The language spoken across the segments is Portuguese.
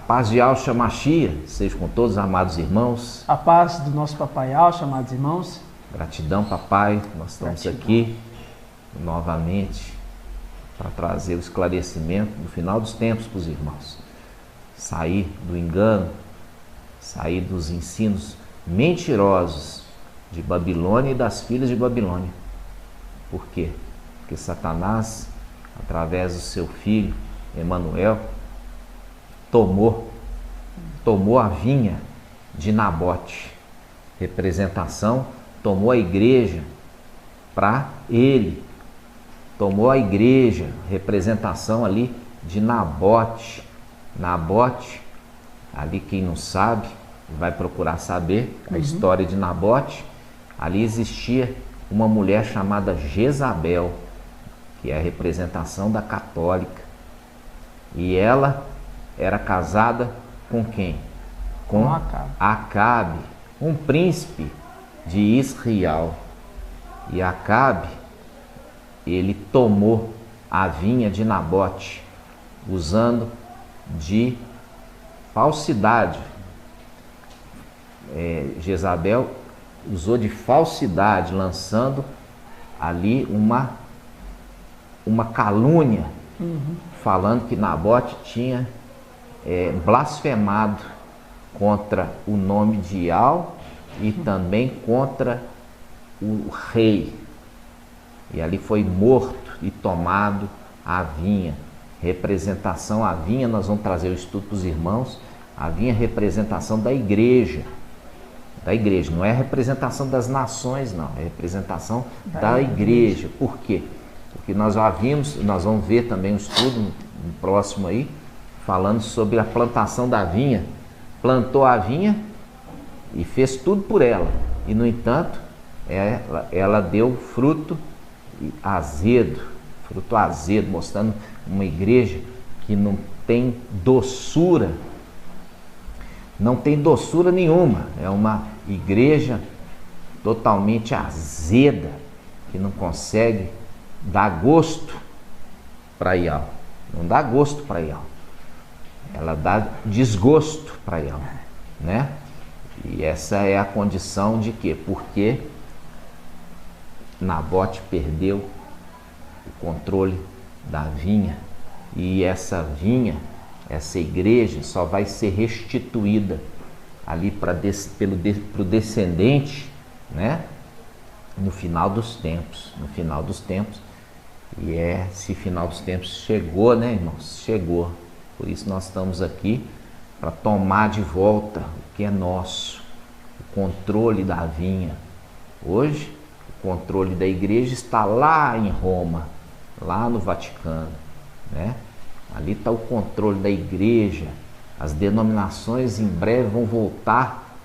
paz de Yahshua Mashiach seja com todos os amados irmãos. A paz do nosso Papai Yahshua, amados irmãos. Gratidão, papai. Nós estamos aqui novamente para trazer o esclarecimento do final dos tempos para os irmãos. Sair do engano, sair dos ensinos mentirosos de Babilônia e das filhas de Babilônia. Por quê? Porque Satanás, através do seu filho Emanuel, tomou a vinha de Nabote, representação, tomou a igreja para ele, tomou a igreja, representação ali de Nabote. Nabote, ali quem não sabe, vai procurar saber a história de Nabote. Ali existia uma mulher chamada Jezabel, que é a representação da católica, e ela era casada com quem? Com Acabe, um príncipe de Israel. E Acabe, ele tomou a vinha de Nabote, usando de falsidade. Jezabel usou de falsidade, lançando ali uma calúnia, falando que Nabote tinha blasfemado contra o nome de Yahweh e também contra o rei. E ali foi morto e tomado a vinha. Representação, a vinha, nós vamos trazer o estudo para os irmãos. A vinha é representação da igreja. Da igreja, não é representação das nações, não. É representação da igreja. Por quê? Porque nós já vimos, nós vamos ver também um estudo no próximo aí, falando sobre a plantação da vinha. Plantou a vinha e fez tudo por ela. E, no entanto, ela deu fruto azedo, mostrando uma igreja que não tem doçura, nenhuma. É uma igreja totalmente azeda, que não consegue dar gosto para Yahweh. Não dá gosto para Yahweh. Ela dá desgosto para Yahweh, né? E essa é a condição de quê? Porque Nabote perdeu o controle da vinha, e essa vinha, essa igreja só vai ser restituída ali para o descendente, né? No final dos tempos. E esse final dos tempos chegou, né, irmãos? Chegou. Por isso nós estamos aqui para tomar de volta o que é nosso, o controle da vinha. Hoje, o controle da igreja está lá em Roma, lá no Vaticano, né? Ali está o controle da igreja. As denominações em breve vão voltar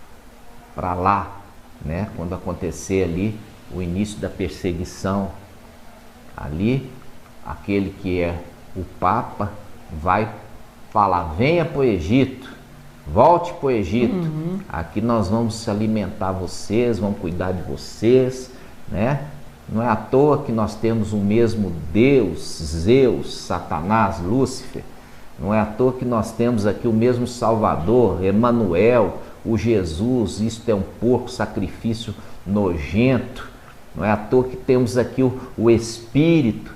para lá, né? Quando acontecer ali o início da perseguição, ali aquele que é o Papa vai falar: venha para o Egito, volte para o Egito, aqui nós vamos se alimentar vocês, vamos cuidar de vocês, né? Não é à toa que nós temos o mesmo Deus, Zeus, Satanás, Lúcifer. Não é à toa que nós temos aqui o mesmo Salvador, Emanuel, o Jesus. Isto é um porco sacrifício nojento. Não é à toa que temos aqui o Espírito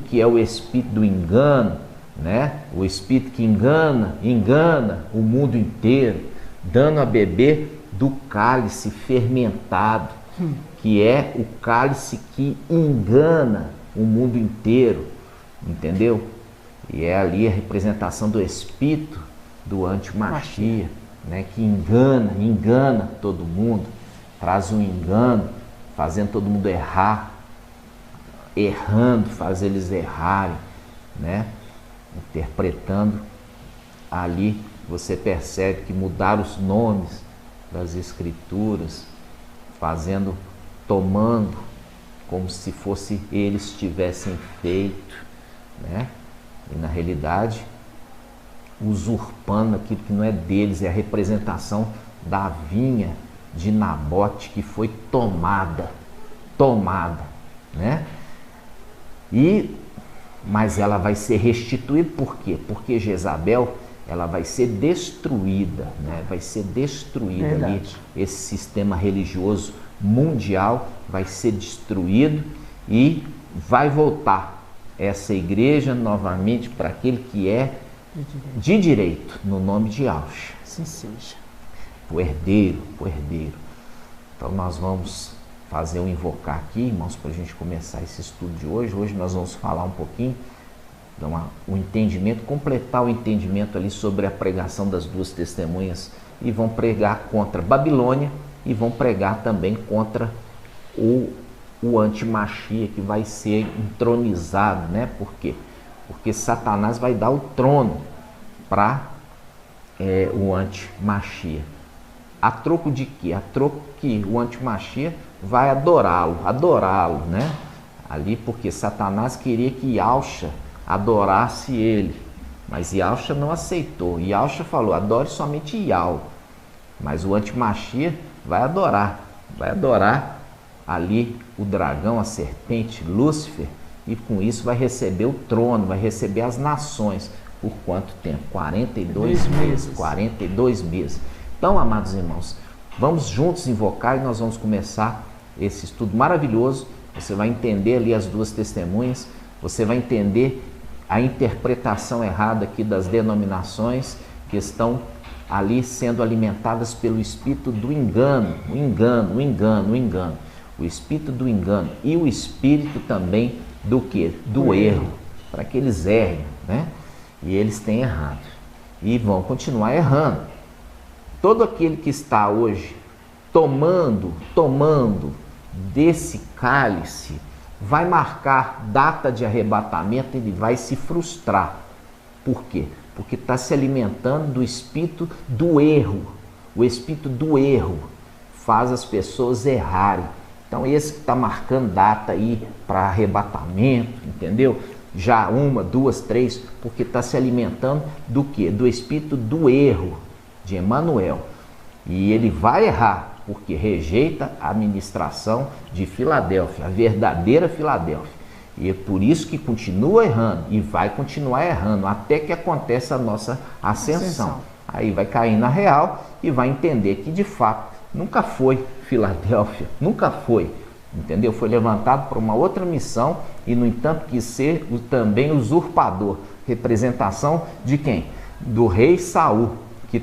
que é o Espírito do engano, né? O Espírito que engana o mundo inteiro, dando a beber do cálice fermentado, que é o cálice que engana o mundo inteiro, entendeu? E é ali a representação do Espírito do anti-Mashiach, né? Que engana todo mundo, traz um engano, fazendo todo mundo errando, faz eles errarem, né? Interpretando ali, você percebe que mudaram os nomes das escrituras, tomando como se fosse eles tivessem feito, né? E na realidade usurpando aquilo que não é deles. É a representação da vinha de Nabote que foi tomada, né? Mas ela vai ser restituída. Por quê? Porque Jezabel, ela vai ser destruída, né? Vai ser destruída. Verdade. Ali, esse sistema religioso mundial vai ser destruído e vai voltar essa igreja novamente para aquele que é de direito, no nome de Yahshua. Assim seja. O herdeiro, o herdeiro. Então nós vamos fazer um invocar aqui, irmãos, para a gente começar esse estudo de hoje. Hoje nós vamos falar um pouquinho, o entendimento, completar o entendimento ali sobre a pregação das duas testemunhas, e vão pregar contra Babilônia e vão pregar também contra o anti-Machia, que vai ser entronizado, né? Por quê? Porque Satanás vai dar o trono para o anti-Machia. A troco de quê? A troco que o anti-Machia vai adorá-lo, né? Ali, porque Satanás queria que Yahshua adorasse ele, mas Yahshua não aceitou. Yahshua falou: adore somente Yahweh. Mas o anti-Machia vai adorar ali o dragão, a serpente, Lúcifer, e com isso vai receber o trono, vai receber as nações. Por quanto tempo? 42 meses. 42 meses. Então, amados irmãos, vamos juntos invocar e nós vamos começar esse estudo maravilhoso. Você vai entender ali as duas testemunhas, você vai entender a interpretação errada aqui das denominações que estão ali sendo alimentadas pelo espírito do engano, o engano. O espírito do engano e o espírito também do quê? Do erro, para que eles errem, né? E eles têm errado e vão continuar errando. Todo aquele que está hoje tomando desse cálice vai marcar data de arrebatamento, ele vai se frustrar. Por quê? Porque está se alimentando do espírito do erro. O espírito do erro faz as pessoas errarem. Então esse que está marcando data aí para arrebatamento, entendeu? Já 1, 2, 3, porque está se alimentando do quê? Do espírito do erro de Emanuel. E ele vai errar, porque rejeita a ministração de Filadélfia, a verdadeira Filadélfia. E é por isso que continua errando e vai continuar errando até que aconteça a nossa ascensão. Aí vai cair na real e vai entender que de fato nunca foi Filadélfia, nunca foi, entendeu? Foi levantado para uma outra missão e, no entanto, quis ser também usurpador. Representação de quem? Do rei Saul, que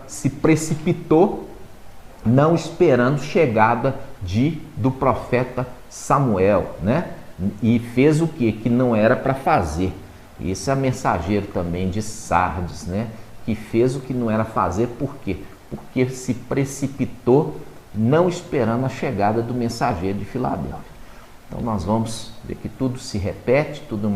se precipitou, não esperando chegada do profeta Samuel, né? E fez o que não era para fazer. Esse é mensageiro também de Sardes, né? Que fez o que não era fazer, por quê? Porque se precipitou, não esperando a chegada do mensageiro de Filadélfia. Então nós vamos ver que tudo se repete, tudo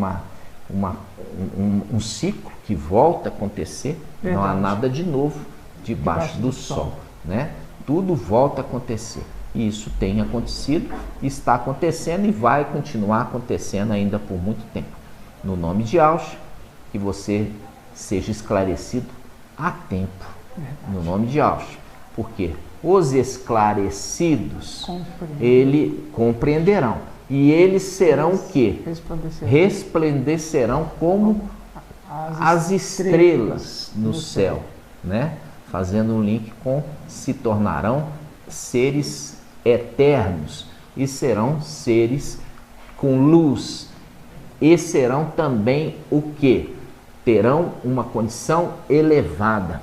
um ciclo que volta a acontecer. Verdade. Não há nada de novo debaixo do sol, né? Tudo volta a acontecer. E isso tem acontecido, está acontecendo e vai continuar acontecendo ainda por muito tempo. No nome de Yahshua, que você seja esclarecido a tempo. Verdade. No nome de Yahshua. Porque os esclarecidos, ele compreenderão. E eles serão o quê? Resplandecerão como as estrelas no céu, né? Fazendo um link com se tornarão seres eternos e serão seres com luz. E serão também o quê? Terão uma condição elevada.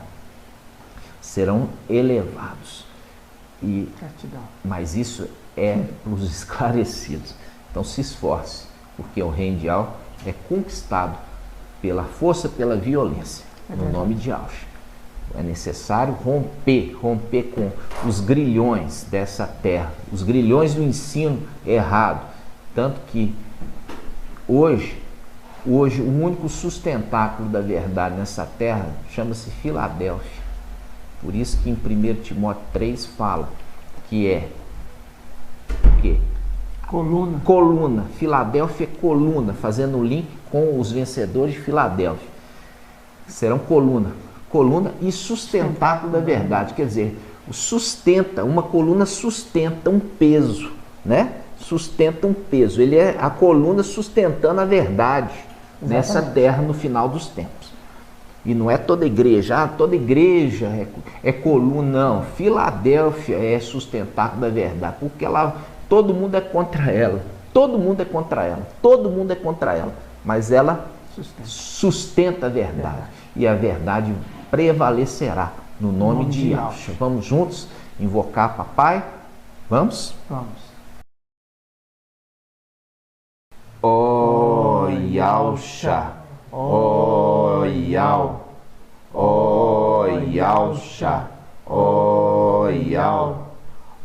Serão elevados. Mas isso é para os esclarecidos. Então se esforce, porque o reino de Yahweh é conquistado pela força, pela violência, no nome de Yahshua. É necessário romper com os grilhões dessa terra, os grilhões do ensino errado. Tanto que hoje o único sustentáculo da verdade nessa terra chama-se Filadélfia. Por isso que em 1 Timóteo 3 fala que é o quê? Coluna. Filadélfia é coluna, fazendo o link com os vencedores de Filadélfia. Serão coluna e sustentáculo da verdade. Quer dizer, uma coluna sustenta um peso, né? Sustenta um peso. Ele é a coluna sustentando a verdade. Exatamente. Nessa terra no final dos tempos. E não é toda igreja, toda igreja é coluna, não. Filadélfia é sustentáculo da verdade, porque ela, todo mundo é contra ela, todo mundo é contra ela, todo mundo é contra ela, mas ela sustenta a verdade, e a verdade prevalecerá no nome de Yahshua. Vamos juntos invocar papai? Vamos? Vamos. Ó Yahshua, ó Yahweh, ó Yahshua, ó Yahweh,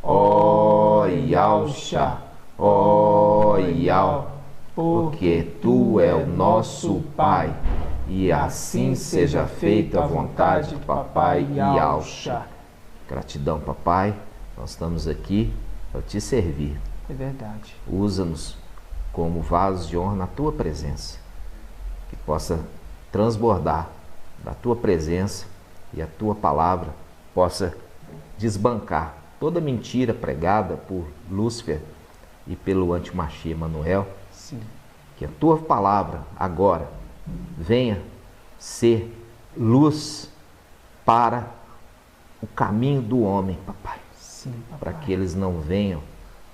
ó Yahshua, ó Yahweh, porque Tu é o nosso Pai, e assim seja feita a vontade do Papai Yahshua. Gratidão, Papai, nós estamos aqui para Te servir. É verdade. Usa-nos como vasos de honra na Tua presença, que possa transbordar da Tua presença e a Tua palavra possa desbancar toda mentira pregada por Lúcifer e pelo antimachia Emanuel. Sim. Que a Tua palavra agora venha ser luz para o caminho do homem, papai. Sim, papai. Para que eles não venham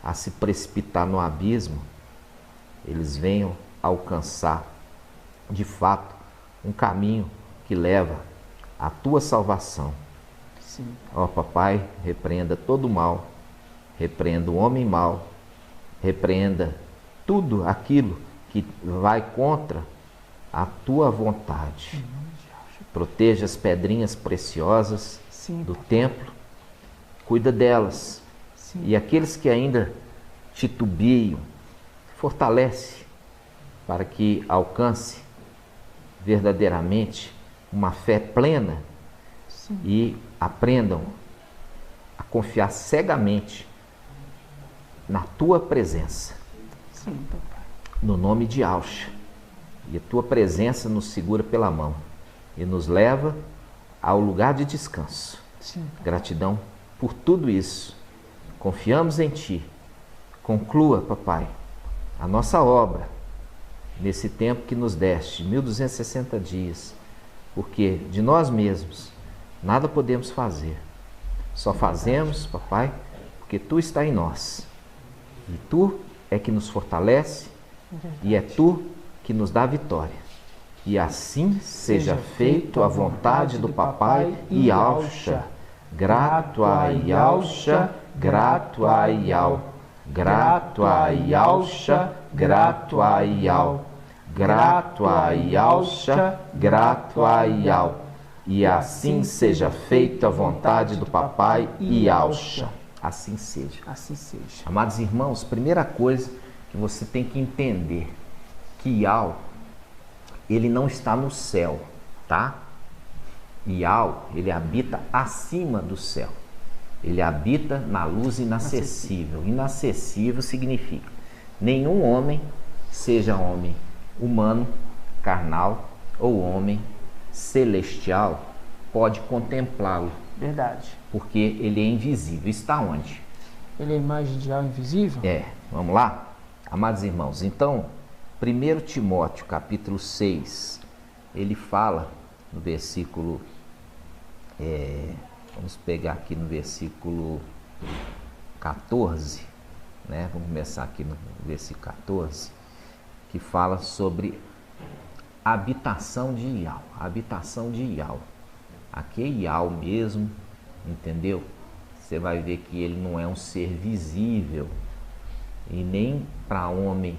a se precipitar no abismo, eles venham alcançar de fato um caminho que leva à Tua salvação. Sim. Ó papai, repreenda todo o mal, repreenda o homem mau, repreenda tudo aquilo que vai contra a Tua vontade. Proteja as pedrinhas preciosas, sim, do templo, cuida delas. Sim. E aqueles que ainda titubeam, fortalece para que alcance verdadeiramente uma fé plena. Sim. E aprendam a confiar cegamente na Tua presença. Sim, papai. No nome de Yahshua. E a Tua presença nos segura pela mão e nos leva ao lugar de descanso. Sim. Gratidão por tudo isso. Confiamos em Ti. Conclua, papai, a nossa obra nesse tempo que nos deste, 1260 dias, porque de nós mesmos nada podemos fazer. Só fazemos, papai, porque Tu está em nós. E Tu é que nos fortalece e é Tu que nos dá vitória. E assim seja feito a vontade do papai Yahshua. Grato a Yahshua, grato a Yahweh. Grato a Yahshua, grato a Yahweh. Grato a Yahshua, grato a Yahweh. E assim seja feita a vontade do papai Yahshua. Assim seja. Assim seja. Amados irmãos, primeira coisa que você tem que entender, que Yahweh, ele não está no céu, tá? Yahweh, ele habita acima do céu. Ele habita na luz inacessível. Inacessível significa nenhum homem, seja homem humano, carnal ou homem celestial, pode contemplá-lo. Verdade. Porque ele é invisível. Está onde? Ele é a imagem de algo invisível? É. Vamos lá? Amados irmãos, então, 1 Timóteo capítulo 6, ele fala no versículo, vamos pegar aqui no versículo 14, né? Vamos começar aqui no versículo 14, que fala sobre a habitação de Yahweh. A habitação de Yahweh. Aqui é Yahweh mesmo, entendeu? Você vai ver que ele não é um ser visível, e nem para homem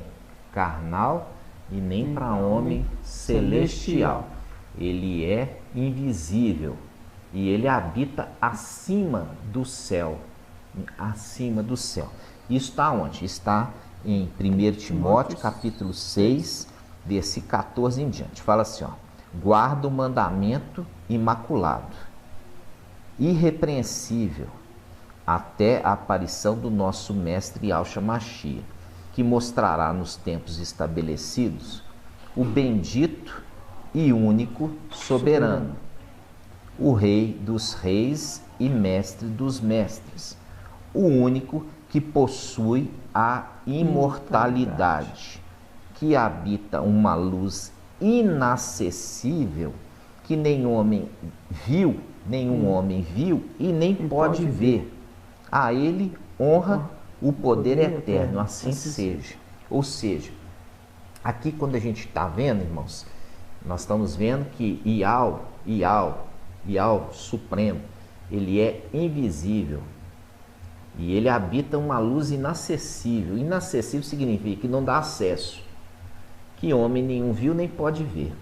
carnal, e nem para homem celestial. Ele é invisível e ele habita acima do céu. Acima do céu. Isso está onde? Está em 1 Timóteo capítulo 6, versículo 14 em diante. Fala assim, ó: guarda o mandamento imaculado, irrepreensível, até a aparição do nosso mestre Yahshua Mashiach, que mostrará nos tempos estabelecidos o bendito e único soberano, o Rei dos reis e mestre dos mestres, o único que possui a imortalidade, que habita uma luz inacessível que nenhum homem viu e nem pode ver. A ele honra o poder eterno, assim seja. Ou seja, aqui quando a gente está vendo, irmãos, nós estamos vendo que Ial Supremo, ele é invisível e ele habita uma luz inacessível. Inacessível significa que não dá acesso, que homem nenhum viu nem pode ver.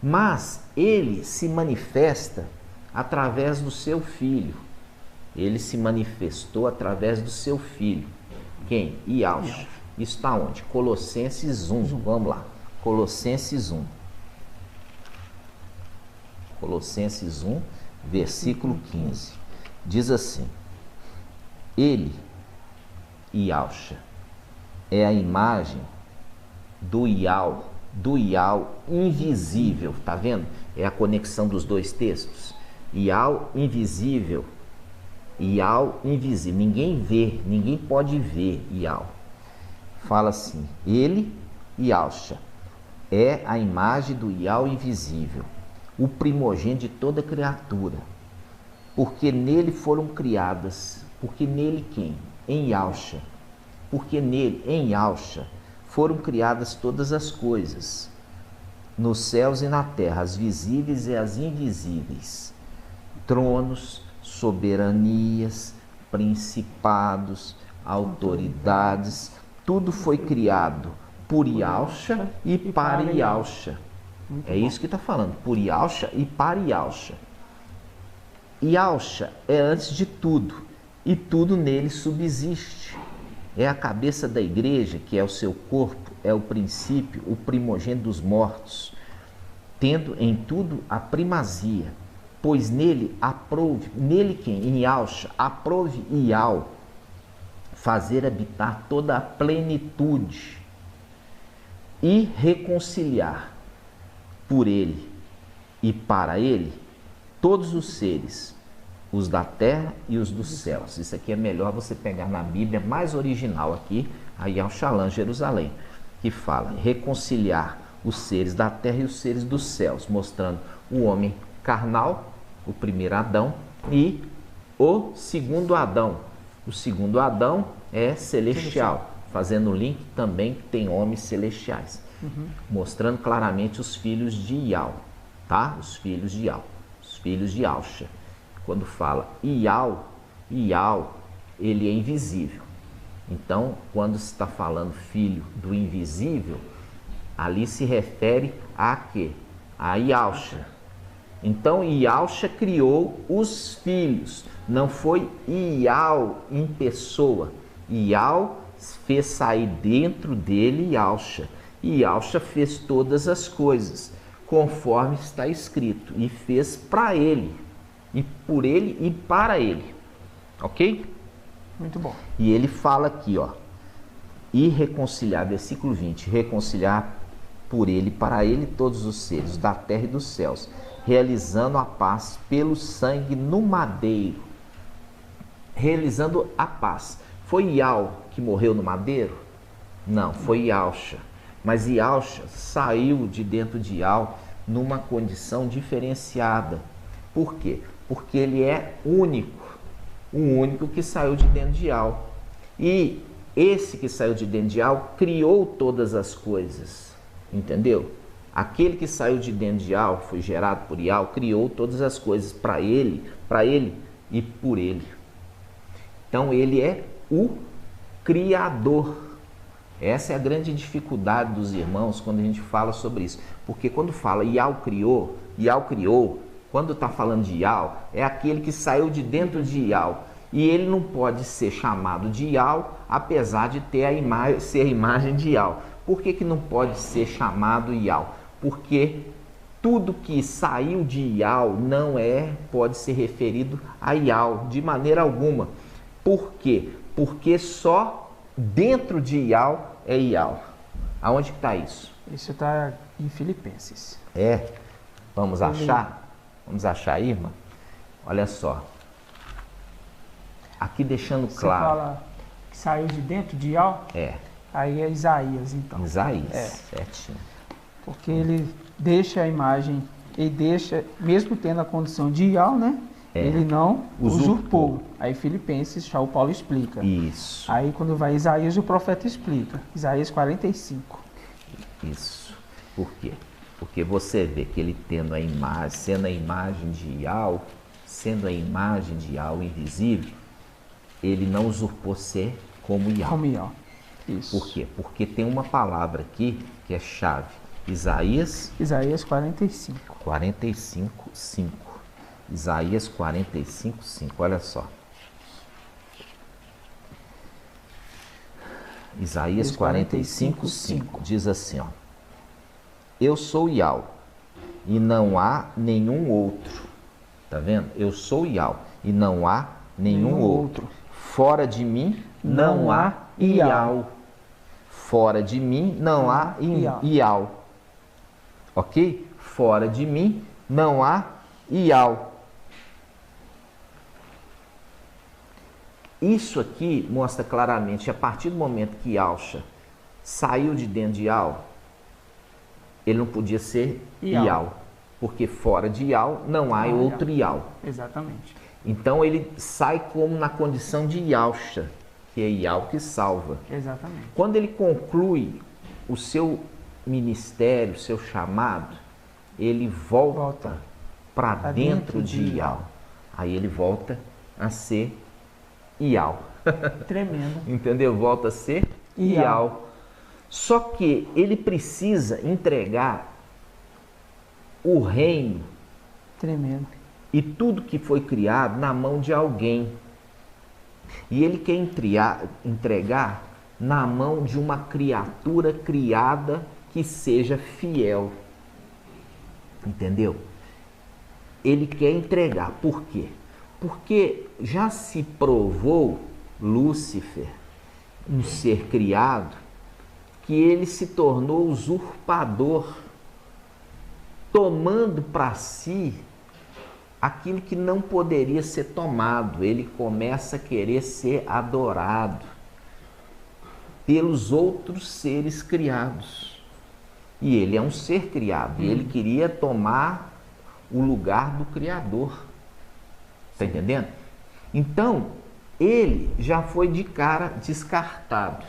Mas ele se manifesta através do seu Filho. Ele se manifestou através do seu Filho. Quem? Ialcha. Isso está onde? Colossenses 1. Vamos lá. Colossenses 1. Colossenses 1, versículo 15. Diz assim: ele, Ialcha, é a imagem do Ial invisível. Tá vendo? É a conexão dos dois textos. Ial invisível. Ial invisível. Ninguém vê, ninguém pode ver Ial. Fala assim: ele, Ialcha, é a imagem do Ial invisível, o primogênito de toda criatura, porque nele foram criadas. Porque nele quem? Em Ialcha. Porque nele, em Ialcha, foram criadas todas as coisas, nos céus e na terra, as visíveis e as invisíveis, tronos, soberanias, principados, autoridades, tudo foi criado por Ialcha e para Ialcha. É isso que está falando, por Ialcha e para Ialcha. Ialcha é antes de tudo, e tudo nele subsiste. É a cabeça da igreja, que é o seu corpo, é o princípio, o primogênito dos mortos, tendo em tudo a primazia, pois nele aprouve, nele quem? Em Ialcha, aprouve Ial fazer habitar toda a plenitude e reconciliar por ele e para ele todos os seres, os da terra e os dos céus. Isso aqui é melhor você pegar na Bíblia mais original aqui, aí ao Shalom, Jerusalém, que fala reconciliar os seres da terra e os seres dos céus, mostrando o homem carnal, o primeiro Adão, e o segundo Adão. O segundo Adão é celestial, fazendo o link também que tem homens celestiais, mostrando claramente os filhos de Ial, tá? Os filhos de Ial, os filhos de Ialcha. Quando fala Ial, ele é invisível. Então, quando se está falando filho do invisível, ali se refere a quê? A Ialcha. Então, Ialcha criou os filhos. Não foi Ial em pessoa. Ial fez sair dentro dele Ialcha. Ialcha fez todas as coisas, conforme está escrito, e fez para ele, e por ele e para ele. Ok? Muito bom. E ele fala aqui, ó, e reconciliar, versículo 20, reconciliar por ele, para ele, todos os seres da terra e dos céus, realizando a paz pelo sangue no madeiro. Realizando a paz. Foi Ial que morreu no madeiro? Não, foi Ialcha. Mas Ialcha saiu de dentro de Ial numa condição diferenciada. Por quê? Porque ele é único. O único que saiu de dentro de Ial. E esse que saiu de dentro de Ial criou todas as coisas. Entendeu? Aquele que saiu de dentro de Ial, foi gerado por Ial, criou todas as coisas para ele e por ele. Então ele é o Criador. Essa é a grande dificuldade dos irmãos quando a gente fala sobre isso. Porque quando fala Ial criou, quando está falando de Ial, é aquele que saiu de dentro de Ial. E ele não pode ser chamado de Ial, apesar de ter ser a imagem de Ial. Por que não pode ser chamado Ial? Porque tudo que saiu de Ial não pode ser referido a Ial, de maneira alguma. Por quê? Porque só dentro de Ial é Ial. Aonde está isso? Isso está em Filipenses. Vamos achar? Vamos achar aí, irmã? Olha só. Aqui deixando claro. Você fala que saiu de dentro de Ial? Aí é Isaías, então. Isaías, certinho. Porque ele deixa a imagem ele deixa, mesmo tendo a condição de Ial, né? Ele não usurpou. Aí Filipenses, já o Paulo explica. Isso. Aí quando vai Isaías, o profeta explica. Isaías 45. Isso. Por quê? Porque você vê que ele tendo a imagem, sendo a imagem de Ial, sendo a imagem de Ial invisível, ele não usurpou ser como Ial. Como Ial. Isso. Por quê? Porque tem uma palavra aqui que é chave. Isaías 45. 45, 5. Isaías 45, 5. Olha só. Isaías 45, 5 diz assim, ó: eu sou Ial e não há nenhum outro. Tá vendo? Eu sou Ial e não há nenhum outro. Fora de mim não há Ial. Fora de mim não há Ial. Ok? Fora de mim não há Ial. Isso aqui mostra claramente, a partir do momento que Yalcha saiu de dentro de Ial, ele não podia ser Ial, porque fora de Ial não há outro Ial. Exatamente. Então ele sai como na condição de Yalcha, que é Ial que salva. Exatamente. Quando ele conclui o seu ministério, o seu chamado, ele volta para dentro de Ial. Aí ele volta a ser Ial. Tremendo. Entendeu? Volta a ser Ial. Só que ele precisa entregar o reino. Tremendo. E tudo que foi criado na mão de alguém. E ele quer entregar na mão de uma criatura criada que seja fiel. Entendeu? Ele quer entregar. Por quê? Porque já se provou Lúcifer, um ser criado, que ele se tornou usurpador, tomando para si aquilo que não poderia ser tomado. Ele começa a querer ser adorado pelos outros seres criados. E ele é um ser criado, e ele queria tomar o lugar do Criador. Está entendendo? Então, ele já foi de cara descartado.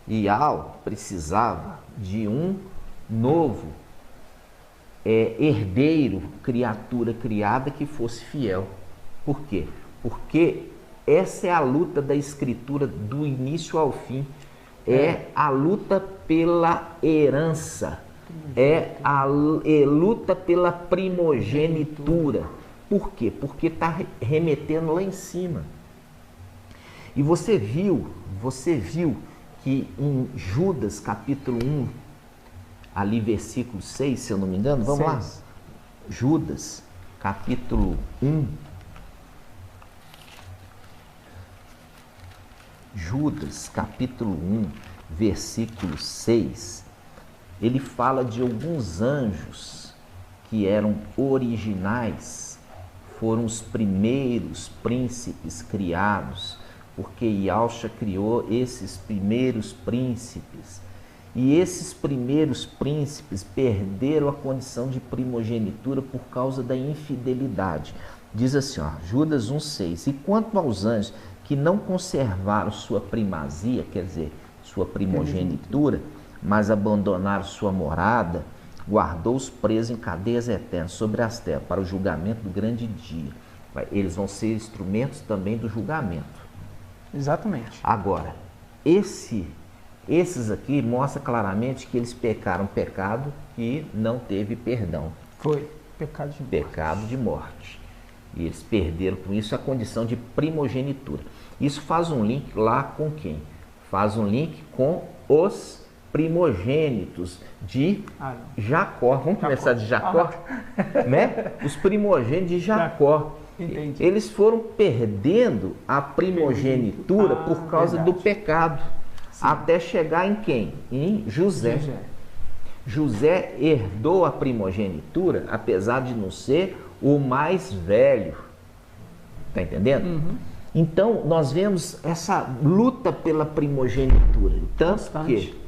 Ial precisava de um novo herdeiro, criatura criada que fosse fiel. Por quê? Porque essa é a luta da Escritura do início ao fim. É a luta pela herança. É a luta pela primogenitura. Por quê? Porque está remetendo lá em cima. E você viu que em Judas capítulo 1, ali versículo 6, se eu não me engano, vamos lá. Judas capítulo 1. Judas capítulo 1, versículo 6. Ele fala de alguns anjos que eram originais, foram os primeiros príncipes criados, porque Yalcha criou esses primeiros príncipes. E esses primeiros príncipes perderam a condição de primogenitura por causa da infidelidade. Diz assim, ó, Judas 1,6: e quanto aos anjos que não conservaram sua primazia, quer dizer, sua primogenitura, mas abandonaram sua morada, guardou-os presos em cadeias eternas sobre as terras, para o julgamento do grande dia. Eles vão ser instrumentos também do julgamento. Exatamente. Agora, esses aqui mostram claramente que eles pecaram pecado que não teve perdão. Foi pecado de morte. Pecado de morte. E eles perderam com isso a condição de primogenitura. Isso faz um link lá com quem? Faz um link com os primogênitos de Jacó. Vamos começar de Jacó? Né? Os primogênitos de Jacó. Entendi. Eles foram perdendo a primogenitura por causa do pecado. Sim. Até chegar em quem? Em José. José herdou a primogenitura, apesar de não ser o mais velho. Está entendendo? Uhum. Então, nós vemos essa luta pela primogenitura. Tanto que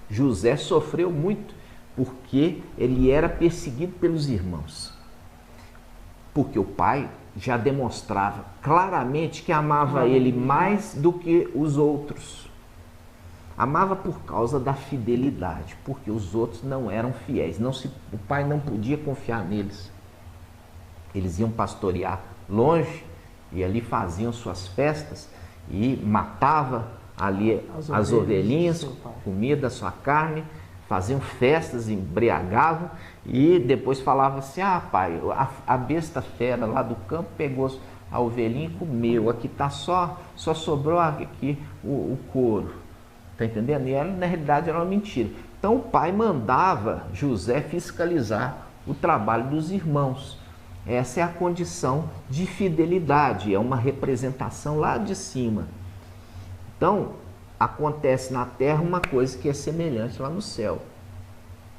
José sofreu muito, porque ele era perseguido pelos irmãos. Porque o pai já demonstrava claramente que amava ele mais do que os outros. Amava por causa da fidelidade, porque os outros não eram fiéis. O pai não podia confiar neles. Eles iam pastorear longe e ali faziam suas festas e matava ali as ovelhinhas, comia da sua carne, faziam festas, embriagavam e depois falava assim: ah, pai, a besta fera lá do campo pegou a ovelhinha e comeu, aqui tá só sobrou aqui o couro. Tá entendendo? E ela, na realidade, era uma mentira. Então o pai mandava José fiscalizar o trabalho dos irmãos. Essa é a condição de fidelidade, é uma representação lá de cima. Então, acontece na terra uma coisa que é semelhante lá no céu.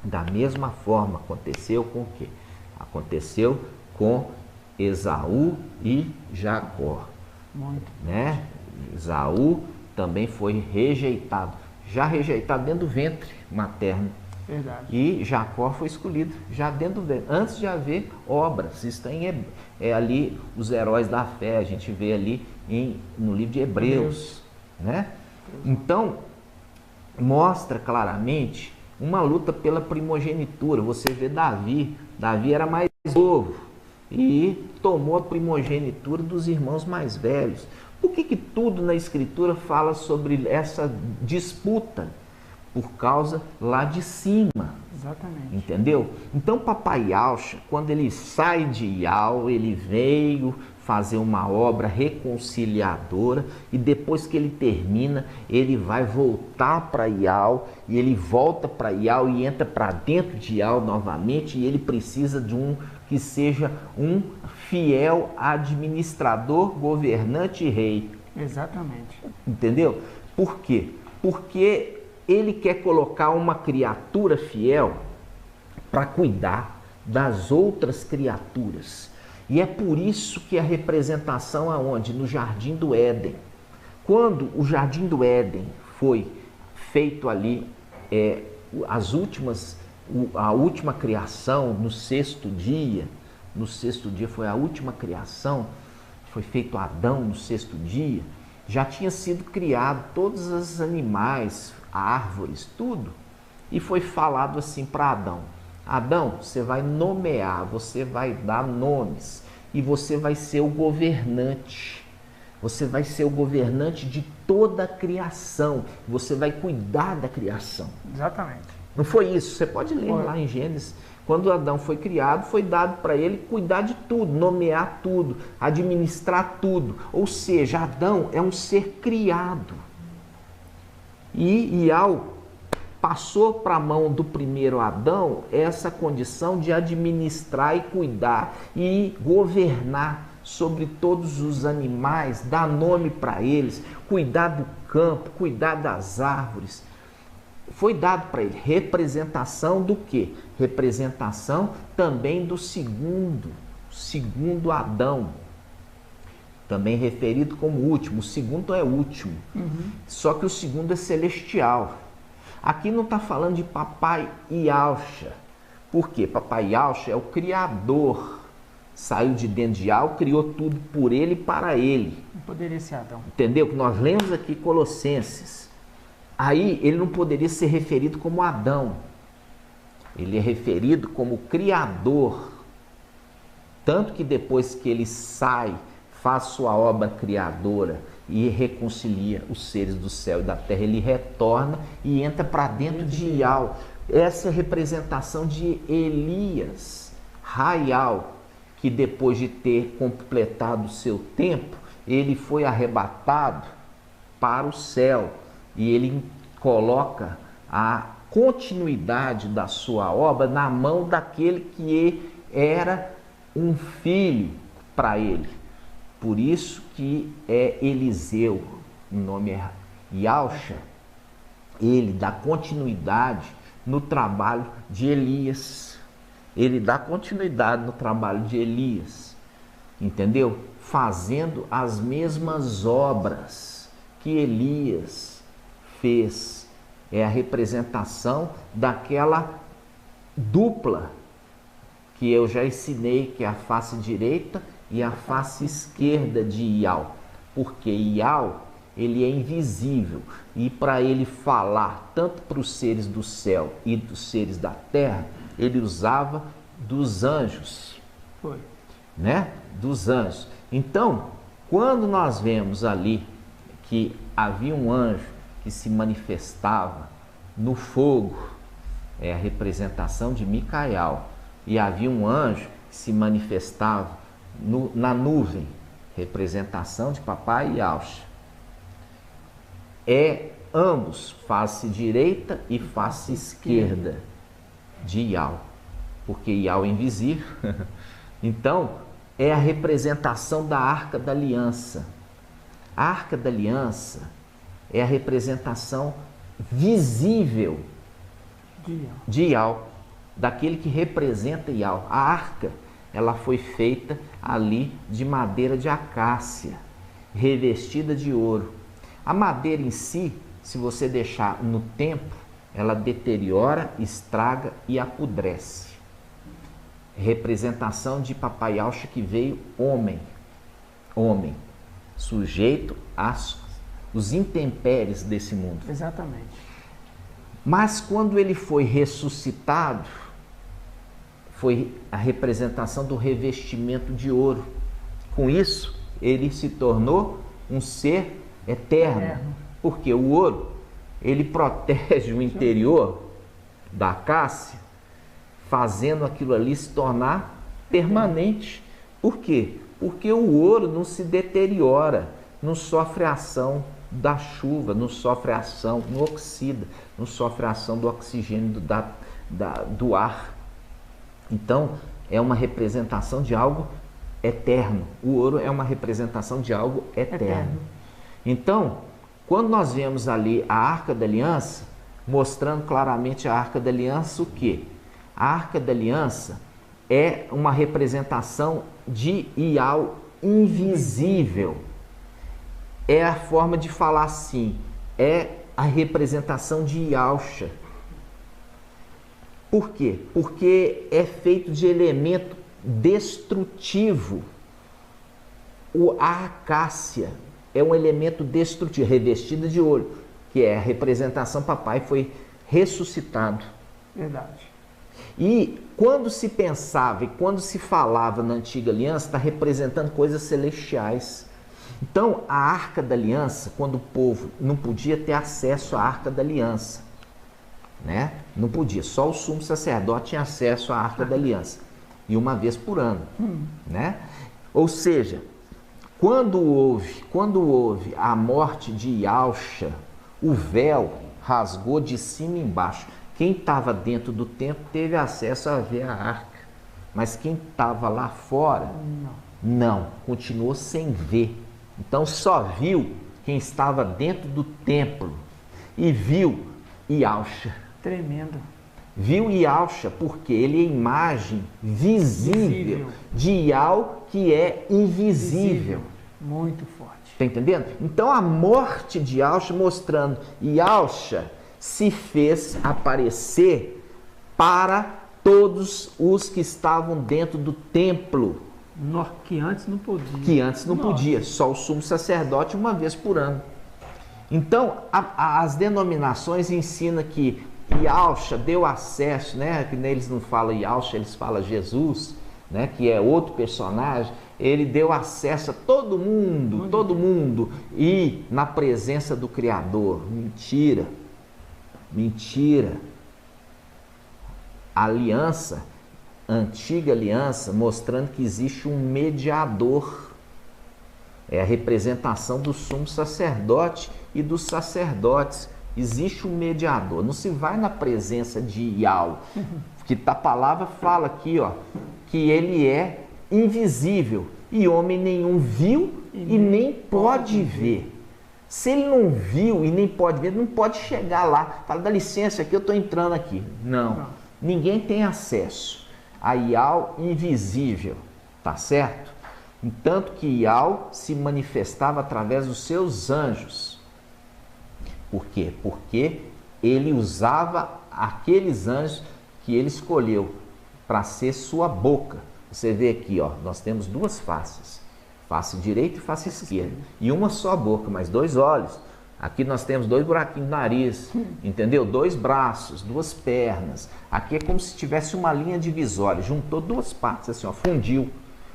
Da mesma forma, aconteceu com o quê? Aconteceu com Esaú e Jacó. Muito. Né? Esaú também foi rejeitado, já rejeitado dentro do ventre materno. Verdade. E Jacó foi escolhido já dentro do ventre, antes de haver obras. Isso é ali os heróis da fé, a gente vê ali no livro de Hebreus. Né? Então, mostra claramente uma luta pela primogenitura. Você vê Davi era mais novo e tomou a primogenitura dos irmãos mais velhos. Por que tudo na Escritura fala sobre essa disputa? Por causa lá de cima. Exatamente. Entendeu? Então papai Yalcha, quando ele sai de Ial, ele veio fazer uma obra reconciliadora e depois que ele termina, ele vai voltar para Ial e ele volta para Ial e entra para dentro de Ial novamente e ele precisa de que seja um fiel administrador, governante e rei. Exatamente. Entendeu? Por quê? Porque ele quer colocar uma criatura fiel para cuidar das outras criaturas. E é por isso que a representação aonde? No Jardim do Éden. Quando o Jardim do Éden foi feito ali, a última criação, no sexto dia foi a última criação, foi feito Adão no sexto dia, já tinha sido criado todos os animais, árvores, tudo, e foi falado assim para Adão: Adão, você vai nomear, você vai dar nomes e você vai ser o governante. Você vai ser o governante de toda a criação. Você vai cuidar da criação. Exatamente. Não foi isso? Você pode ler lá em Gênesis. Quando Adão foi criado, foi dado para ele cuidar de tudo, nomear tudo, administrar tudo. Ou seja, Adão é um ser criado. E Ial passou para a mão do primeiro Adão essa condição de administrar e cuidar e governar sobre todos os animais, dar nome para eles, cuidar do campo, cuidar das árvores. Foi dado para ele representação do quê? Representação também do segundo Adão, também referido como último. O segundo é último, só que o segundo é celestial. Aqui não está falando de papai Yalcha. Por quê? Papai Yalcha é o criador. Saiu de dentro de Ial, criou tudo por ele e para ele. Não poderia ser Adão. Entendeu? Que nós lemos aqui Colossenses. Aí ele não poderia ser referido como Adão. Ele é referido como criador. Tanto que depois que ele sai, faz sua obra criadora e reconcilia os seres do céu e da terra, ele retorna e entra para dentro de Ial. Essa é a representação de Elias, Raial, que depois de ter completado o seu tempo, ele foi arrebatado para o céu e ele coloca a continuidade da sua obra na mão daquele que era um filho para ele. Por isso que é Eliseu, o nome é Yalcha, ele dá continuidade no trabalho de Elias. Ele dá continuidade no trabalho de Elias, entendeu? Fazendo as mesmas obras que Elias fez. É a representação daquela dupla, que eu já ensinei, que é a face direita e a face esquerda de Ial. Porque Ial, ele é invisível, e para ele falar tanto para os seres do céu e dos seres da terra, ele usava dos anjos. Foi. Né? Dos anjos. Então, quando nós vemos ali que havia um anjo que se manifestava no fogo, é a representação de Micael, e havia um anjo que se manifestava na nuvem, representação de Papai Yahshua. É ambos, face direita e face esquerda de Ial, porque Ial é invisível. Então, é a representação da Arca da Aliança. A Arca da Aliança é a representação visível de Ial, daquele que representa Ial. A arca, ela foi feita ali de madeira de acácia, revestida de ouro. A madeira em si, se você deixar no tempo, ela deteriora, estraga e apodrece. Representação de Papai Yahshua que veio homem, sujeito aos intempéries desse mundo. Exatamente. Mas quando ele foi ressuscitado, foi a representação do revestimento de ouro. Com isso, ele se tornou um ser eterno. Porque o ouro, ele protege o interior da acácia, fazendo aquilo ali se tornar permanente. Por quê? Porque o ouro não se deteriora, não sofre ação da chuva, não sofre ação, não oxida, não sofre ação do oxigênio do ar. Então, é uma representação de algo eterno. O ouro é uma representação de algo eterno. Então, quando nós vemos ali a Arca da Aliança, mostrando claramente a Arca da Aliança, o quê? A Arca da Aliança é uma representação de Ial invisível. É a forma de falar assim, é a representação de Yahshua. Por quê? Porque é feito de elemento destrutivo. A acácia é um elemento destrutivo, revestida de ouro, que é a representação, papai foi ressuscitado. Verdade. E quando se pensava e quando se falava na antiga aliança, está representando coisas celestiais. Então, a Arca da Aliança, quando o povo não podia ter acesso à Arca da Aliança, né? Não podia, só o sumo sacerdote tinha acesso à Arca da Aliança, e uma vez por ano, né? Ou seja, quando houve a morte de Yahshua, o véu rasgou de cima e embaixo. Quem estava dentro do templo teve acesso a ver a arca, mas quem estava lá fora, não, continuou sem ver. Então só viu quem estava dentro do templo e viu Yahshua. Tremendo. Viu Yahshua porque ele é imagem visível de Yahweh que é invisível. Muito forte. Está entendendo? Então a morte de Yahshua mostrando Yahshua se fez aparecer para todos os que estavam dentro do templo. Que antes não podia. Que antes não podia, só o sumo sacerdote uma vez por ano. Então, as denominações ensinam que Yahshua deu acesso, né? Que neles não falam Yahshua, eles falam Jesus, né? Que é outro personagem. Ele deu acesso a todo mundo, e na presença do Criador. Mentira. Mentira. A aliança, a antiga aliança, mostrando que existe um mediador. É a representação do sumo sacerdote e dos sacerdotes. Existe um mediador. Não se vai na presença de Yahweh, que a palavra fala aqui, ó, que ele é invisível e homem nenhum viu e nem pode ver. Se ele não viu e nem pode ver, não pode chegar lá. Fala, dá licença aqui, eu estou entrando aqui. Não, ninguém tem acesso a Yahweh invisível, tá certo? Tanto que Yahweh se manifestava através dos seus anjos. Por quê? Porque ele usava aqueles anjos que ele escolheu para ser sua boca. Você vê aqui, ó, nós temos duas faces, face direita e face esquerda, e uma só boca, mas dois olhos. Aqui nós temos dois buraquinhos no nariz, entendeu? Dois braços, duas pernas. Aqui é como se tivesse uma linha divisória, juntou duas partes assim, ó, fundiu.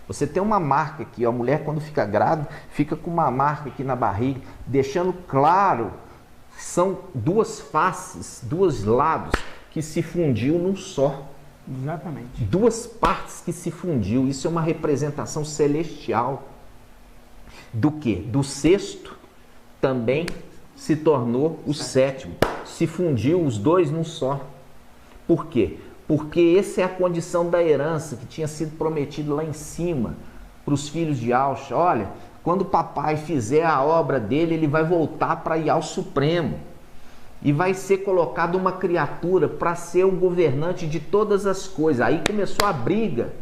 Você tem uma marca aqui, ó, a mulher quando fica grávida, fica com uma marca aqui na barriga, deixando claro, são duas faces, dois lados que se fundiu num só. Exatamente. Duas partes que se fundiu, isso é uma representação celestial. Do que? Do sexto também se tornou o sétimo. Se fundiu os dois num só. Por quê? Porque essa é a condição da herança que tinha sido prometido lá em cima para os filhos de Yahshua. Olha, quando o papai fizer a obra dele, ele vai voltar para Yahweh Supremo. E vai ser colocado uma criatura para ser o governante de todas as coisas. Aí começou a briga.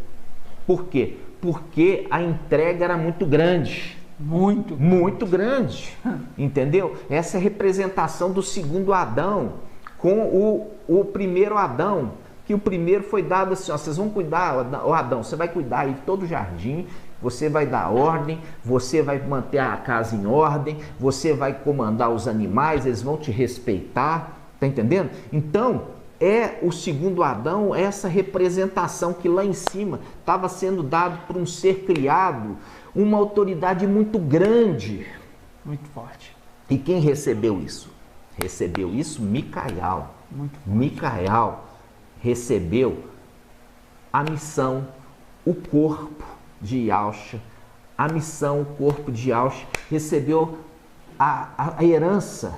Por quê? Porque a entrega era muito grande. Muito grande. Entendeu? Essa é a representação do segundo Adão com o primeiro Adão. Que o primeiro foi dado assim, ó, vocês vão cuidar, o Adão, você vai cuidar aí de todo o jardim, você vai dar ordem, você vai manter a casa em ordem, você vai comandar os animais, eles vão te respeitar, tá entendendo? Então, é o segundo Adão, essa representação que lá em cima estava sendo dado por um ser criado, uma autoridade muito grande. Muito forte. E quem recebeu isso? Recebeu isso Micael. Micael recebeu a missão, o corpo de Yahshua, a missão, o corpo de Yahshua, recebeu a herança,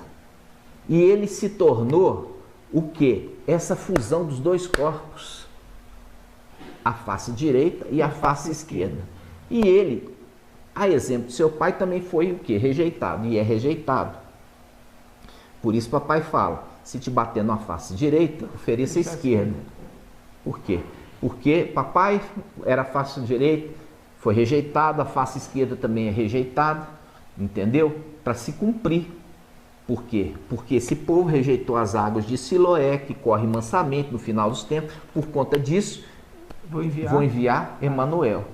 e ele se tornou o quê? Essa fusão dos dois corpos, a face direita e a face esquerda. E ele, a exemplo de seu pai, também foi o quê? Rejeitado, e é rejeitado. Por isso papai fala, se te bater na face direita, ofereça a esquerda. Por quê? Porque papai era face direita, foi rejeitado, a face esquerda também é rejeitada, entendeu? Para se cumprir. Por quê? Porque esse povo rejeitou as águas de Siloé, que corre mansamente no final dos tempos. Por conta disso, vou enviar Emanuel.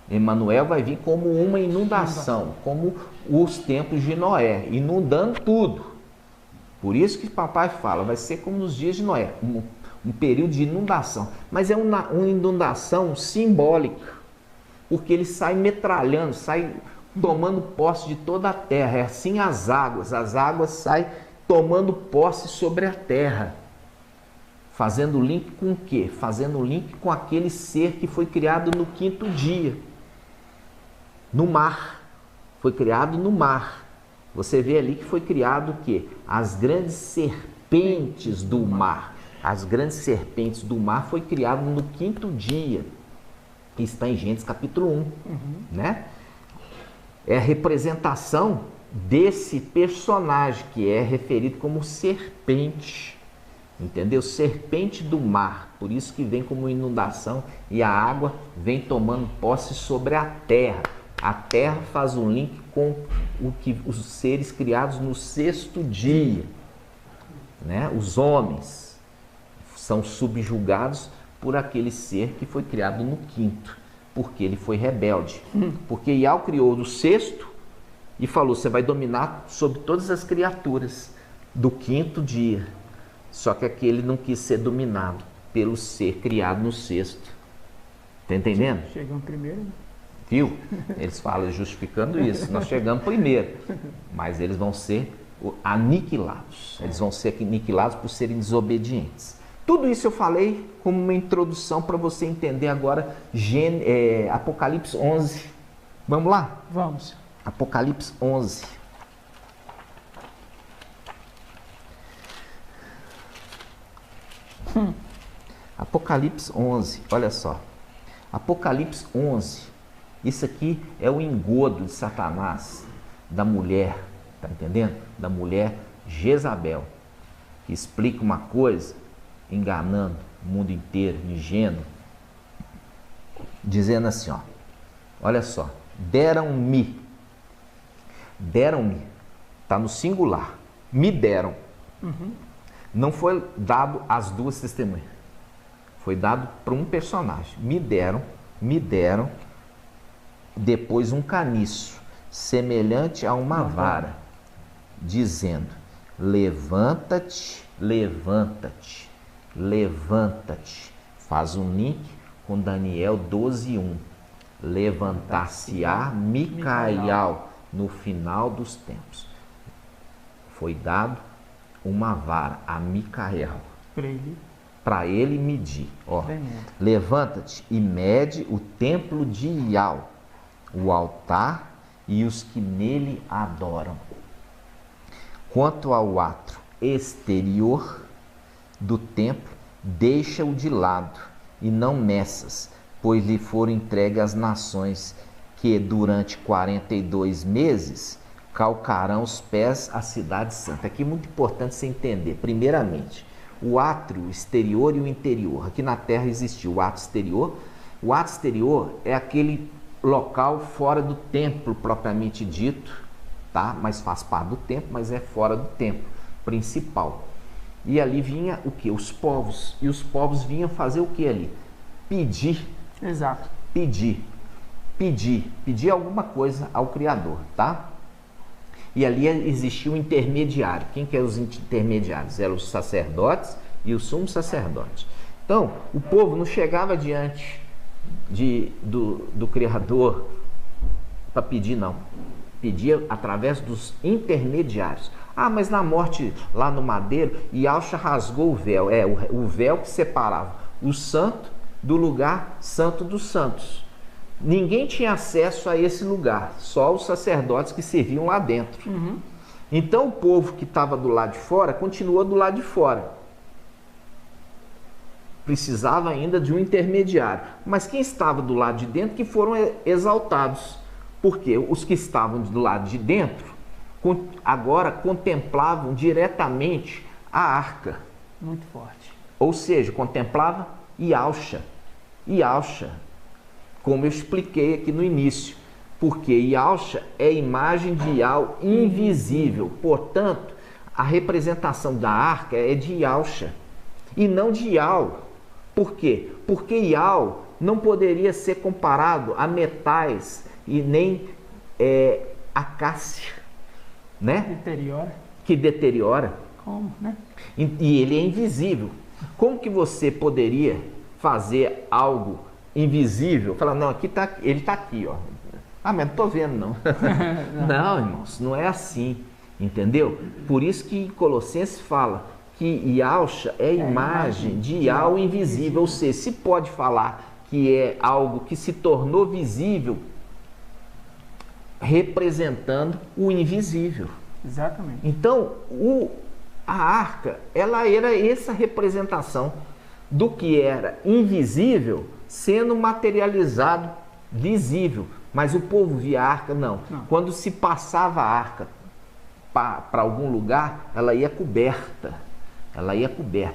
Emanuel vai vir como uma inundação, como os tempos de Noé, inundando tudo. Por isso que papai fala, vai ser como nos dias de Noé, um período de inundação. Mas é uma inundação simbólica, porque ele sai metralhando, sai tomando posse de toda a terra. É assim as águas saem tomando posse sobre a terra. Fazendo link com o quê? Fazendo link com aquele ser que foi criado no quinto dia, no mar. Foi criado no mar. Você vê ali que foi criado o quê? As grandes serpentes do mar. As grandes serpentes do mar foi criado no quinto dia. Está em Gênesis capítulo 1. Né? É a representação desse personagem que é referido como serpente. Entendeu? Serpente do mar. Por isso que vem como inundação e a água vem tomando posse sobre a terra. A terra faz um link com os seres criados no sexto dia. Né? Os homens são subjugados por aquele ser que foi criado no quinto, porque ele foi rebelde. Porque Yahweh criou no sexto e falou, você vai dominar sobre todas as criaturas do quinto dia. Só que aquele não quis ser dominado pelo ser criado no sexto. Tá entendendo? Chegam primeiro. Viu? Eles falam justificando isso. Nós chegamos primeiro, mas eles vão ser aniquilados. Eles vão ser aniquilados por serem desobedientes. Tudo isso eu falei como uma introdução para você entender agora Apocalipse 11. Vamos lá? Vamos. Apocalipse 11. Apocalipse 11, olha só. Apocalipse 11. Isso aqui é o engodo de Satanás, da mulher, tá entendendo? Da mulher Jezabel, que explica uma coisa, enganando o mundo inteiro, ingênuo, dizendo assim, ó, olha só, deram-me, tá no singular, me deram, não foi dado às duas testemunhas, Foi dado para um personagem. Me deram depois um caniço, semelhante a uma vara, dizendo: levanta-te, levanta-te, levanta-te. Faz um link com Daniel 12:1. Levantar-se-á Micael no final dos tempos. Foi dado uma vara a Micael para ele medir. Levanta-te e mede o templo de Ial, o altar e os que nele adoram. Quanto ao ato exterior do templo, deixa-o de lado e não meças, pois lhe foram entregues as nações que durante 42 meses calcarão os pés à cidade santa. Aqui é muito importante você entender, primeiramente, o átrio exterior e o interior. Aqui na terra existiu o átrio exterior. O átrio exterior é aquele local fora do templo propriamente dito, tá? Mas faz parte do templo, mas é fora do templo principal. E ali vinha o que? Os povos. E os povos vinham fazer o que ali? Pedir. Exato. Pedir alguma coisa ao Criador, tá? E ali existia um intermediário. Quem que eram os intermediários? Eram os sacerdotes e o sumo sacerdote. Então, o povo não chegava diante do Criador para pedir, não. Pedia através dos intermediários. Ah, mas na morte lá no madeiro, Yahshua rasgou o véu. O véu que separava o santo do lugar santo dos santos. Ninguém tinha acesso a esse lugar, só os sacerdotes que serviam lá dentro. Então o povo que estava do lado de fora continuou do lado de fora. Precisava ainda de um intermediário. Mas quem estava do lado de dentro que foram exaltados. Porque os que estavam do lado de dentro agora contemplavam diretamente a arca. Muito forte. Ou seja, contemplava Yahshua. Como eu expliquei aqui no início, porque Yahshua é a imagem de Yahweh invisível. Portanto, a representação da arca é de Yahshua e não de Yahweh. Por quê? Porque Yahweh não poderia ser comparado a metais e nem acácia, né? Que deteriora. Como, né? E ele é invisível. Como que você poderia fazer algo invisível? Falar, não, ele está aqui, ó. Ah, mas não estou vendo, não. Não, irmãos, não é assim, entendeu? Por isso que Colossenses fala que Yahshua é a imagem de algo invisível. Ou seja, se pode falar que é algo que se tornou visível, representando o invisível. Exatamente. Então, a arca, ela era essa representação do que era invisível sendo materializado visível. Mas o povo via a arca, não. Quando se passava a arca para algum lugar, ela ia coberta.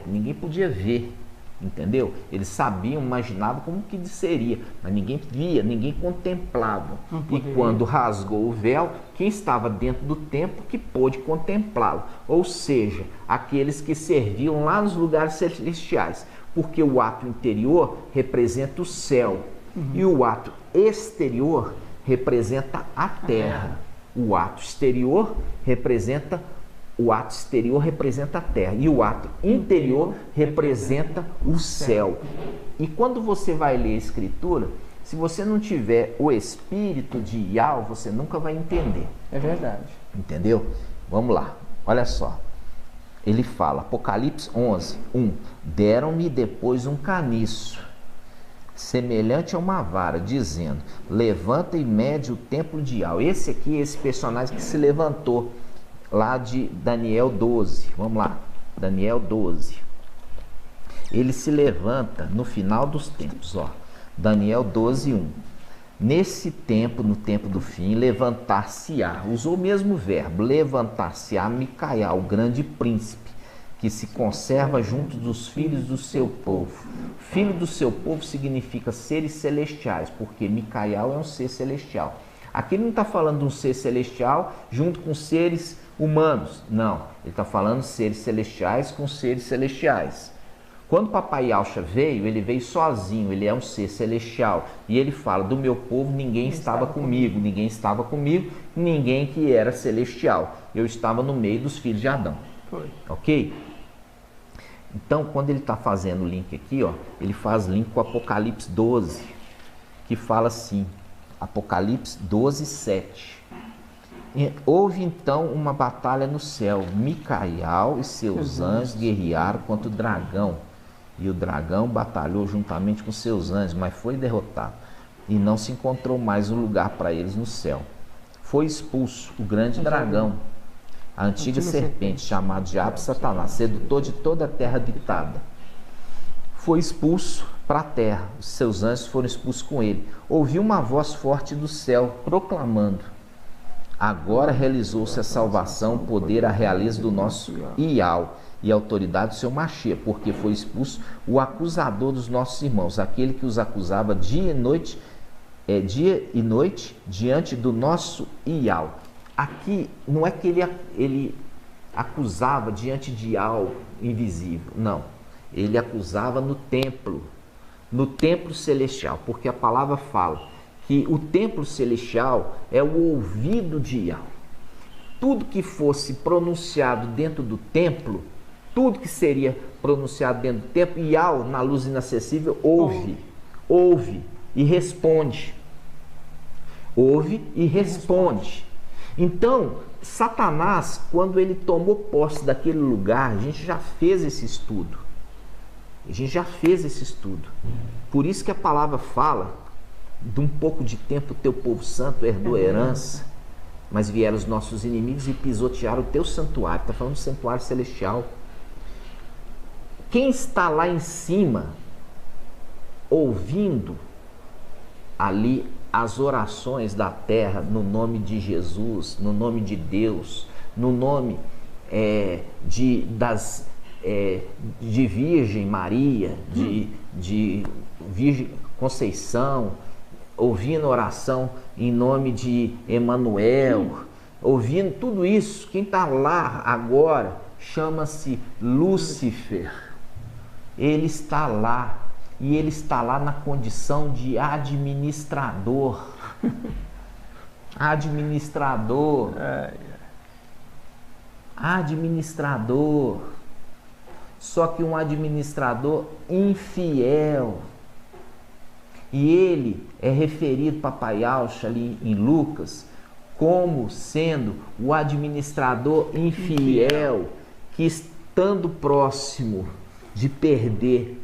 Ninguém podia ver, entendeu? Eles sabiam, imaginavam como que seria, mas ninguém via, ninguém contemplava. E quando rasgou o véu, quem estava dentro do templo que pôde contemplá-lo. Ou seja, aqueles que serviam lá nos lugares celestiais. Porque o ato interior representa o céu e o ato exterior representa a terra. O ato exterior representa a terra e o ato interior representa o céu. E quando você vai ler a Escritura, se você não tiver o espírito de Yahweh, você nunca vai entender. É verdade. Entendeu? Vamos lá, olha só. Ele fala, Apocalipse 11:1. Deram-me depois um caniço, semelhante a uma vara, dizendo: levanta e mede o templo de Yahweh. Esse aqui é esse personagem que se levantou lá de Daniel 12. Vamos lá, Daniel 12. Ele se levanta no final dos tempos, ó. Daniel 12:1. Nesse tempo, no tempo do fim, levantar-se-á, usou o mesmo verbo, levantar-se-á Micael, o grande príncipe, que se conserva junto dos filhos do seu povo. Filho do seu povo significa seres celestiais, porque Micael é um ser celestial. Aqui ele não está falando de um ser celestial junto com seres humanos, não. Ele está falando de seres celestiais com seres celestiais. Quando Papai Yahshua veio, ele veio sozinho, ele é um ser celestial. E ele fala, do meu povo ninguém estava comigo, ninguém estava comigo, ninguém que era celestial. Eu estava no meio dos filhos de Adão. Foi. Ok? Então, quando ele está fazendo o link aqui, ó, ele faz link com Apocalipse 12, que fala assim, Apocalipse 12, 7. Houve então uma batalha no céu, Micael e seus anjos guerrearam contra o dragão, e o dragão batalhou juntamente com seus anjos, mas foi derrotado, e não se encontrou mais um lugar para eles no céu. Foi expulso o grande dragão, a antiga serpente, chamado Diabo e Satanás, sedutor de toda a terra habitada. Foi expulso para a terra, os seus anjos foram expulsos com ele. Ouviu uma voz forte do céu, proclamando, agora realizou-se a salvação, o poder, a realeza do nosso Ial e a autoridade do seu Mashiach, porque foi expulso o acusador dos nossos irmãos, aquele que os acusava dia e noite diante do nosso Ial. Aqui não é que ele acusava diante de algo invisível, não. Ele acusava no templo celestial, porque a palavra fala que o templo celestial é o ouvido de Ial. Tudo que fosse pronunciado dentro do templo, tudo que seria pronunciado dentro do templo, Ial, na luz inacessível, ouve e responde. Ouve e responde. Então, Satanás, quando ele tomou posse daquele lugar, a gente já fez esse estudo. Por isso que a palavra fala, de um pouco de tempo o teu povo santo herdou a herança, mas vieram os nossos inimigos e pisotearam o teu santuário. Está falando do santuário celestial. Quem está lá em cima, ouvindo ali as orações da terra, no nome de Jesus, no nome de Deus, no nome de Virgem Maria, de Virgem Conceição, ouvindo oração em nome de Emanuel, ouvindo tudo isso, quem está lá agora chama-se Lúcifer. Ele está lá. E ele está lá na condição de administrador. Administrador. Só que um administrador infiel. E ele é referido, Papai Yahshua, ali em Lucas, como sendo o administrador infiel, que estando próximo de perder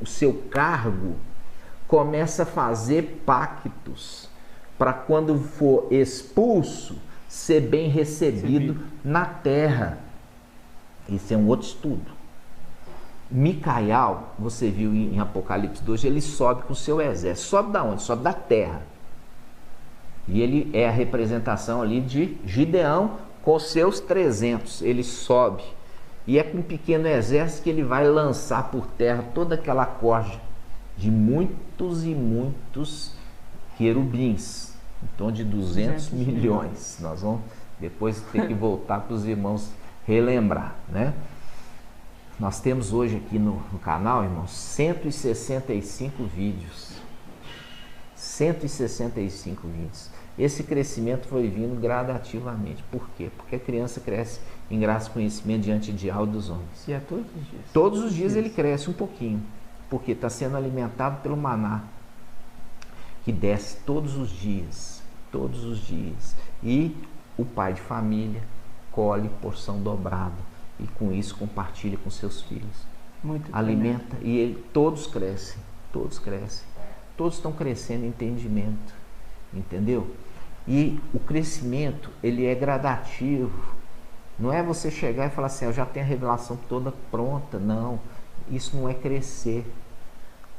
o seu cargo, começa a fazer pactos para quando for expulso, ser bem recebido na terra. Esse é um outro estudo. Micael, você viu em Apocalipse 2, ele sobe com o seu exército. Sobe da onde? Sobe da terra. E ele é a representação ali de Gideão com seus 300. Ele sobe. E é com um pequeno exército que ele vai lançar por terra toda aquela corja de muitos e muitos querubins, em torno de 200 milhões. Nós vamos depois ter que voltar para os irmãos relembrar, né? Nós temos hoje aqui no canal, irmãos, 165 vídeos. 165 vídeos. Esse crescimento foi vindo gradativamente. Por quê? Porque a criança cresce em graça e conhecimento diante de Yahweh dos homens. E é todos os dias. Todos os dias ele cresce um pouquinho. Porque está sendo alimentado pelo maná, que desce todos os dias. Todos os dias. E o pai de família colhe porção dobrada. E com isso compartilha com seus filhos. Muito alimenta e todos crescem. Todos crescem. Todos estão crescendo em entendimento. Entendeu? E o crescimento, ele é gradativo. Não é você chegar e falar assim, eu já tenho a revelação toda pronta. Não, isso não é crescer.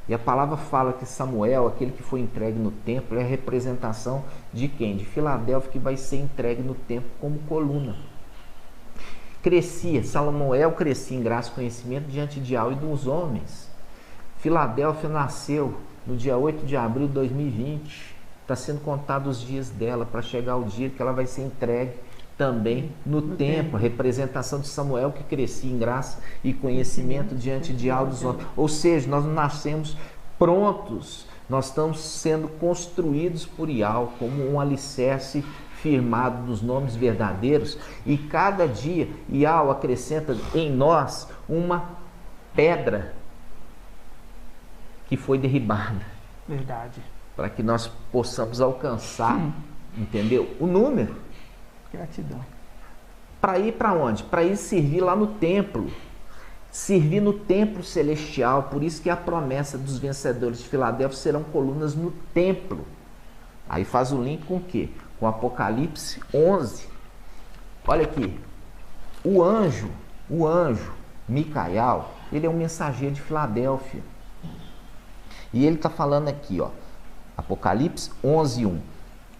E a palavra fala que Samuel, aquele que foi entregue no templo, é a representação de quem? De Filadélfia, que vai ser entregue no templo como coluna. Crescia, Samuel crescia em graça e conhecimento diante de Yahweh e dos homens. Filadélfia nasceu no dia 8 de abril de 2020. Está sendo contado os dias dela para chegar o dia que ela vai ser entregue também no templo, representação de Samuel que crescia em graça e conhecimento diante de dos homens. Ou seja, nós não nascemos prontos, nós estamos sendo construídos por Ial como um alicerce firmado nos nomes verdadeiros, e cada dia Ial acrescenta em nós uma pedra que foi derribada. Verdade. Para que nós possamos alcançar, entendeu? O número. Gratidão. Para ir para onde? Para ir servir lá no templo. Servir no templo celestial. Por isso que a promessa dos vencedores de Filadélfia serão colunas no templo. Aí faz o link com o quê? Com Apocalipse 11. Olha aqui. O anjo, Micael, ele é um mensageiro de Filadélfia. E ele está falando aqui, ó. Apocalipse 11:1.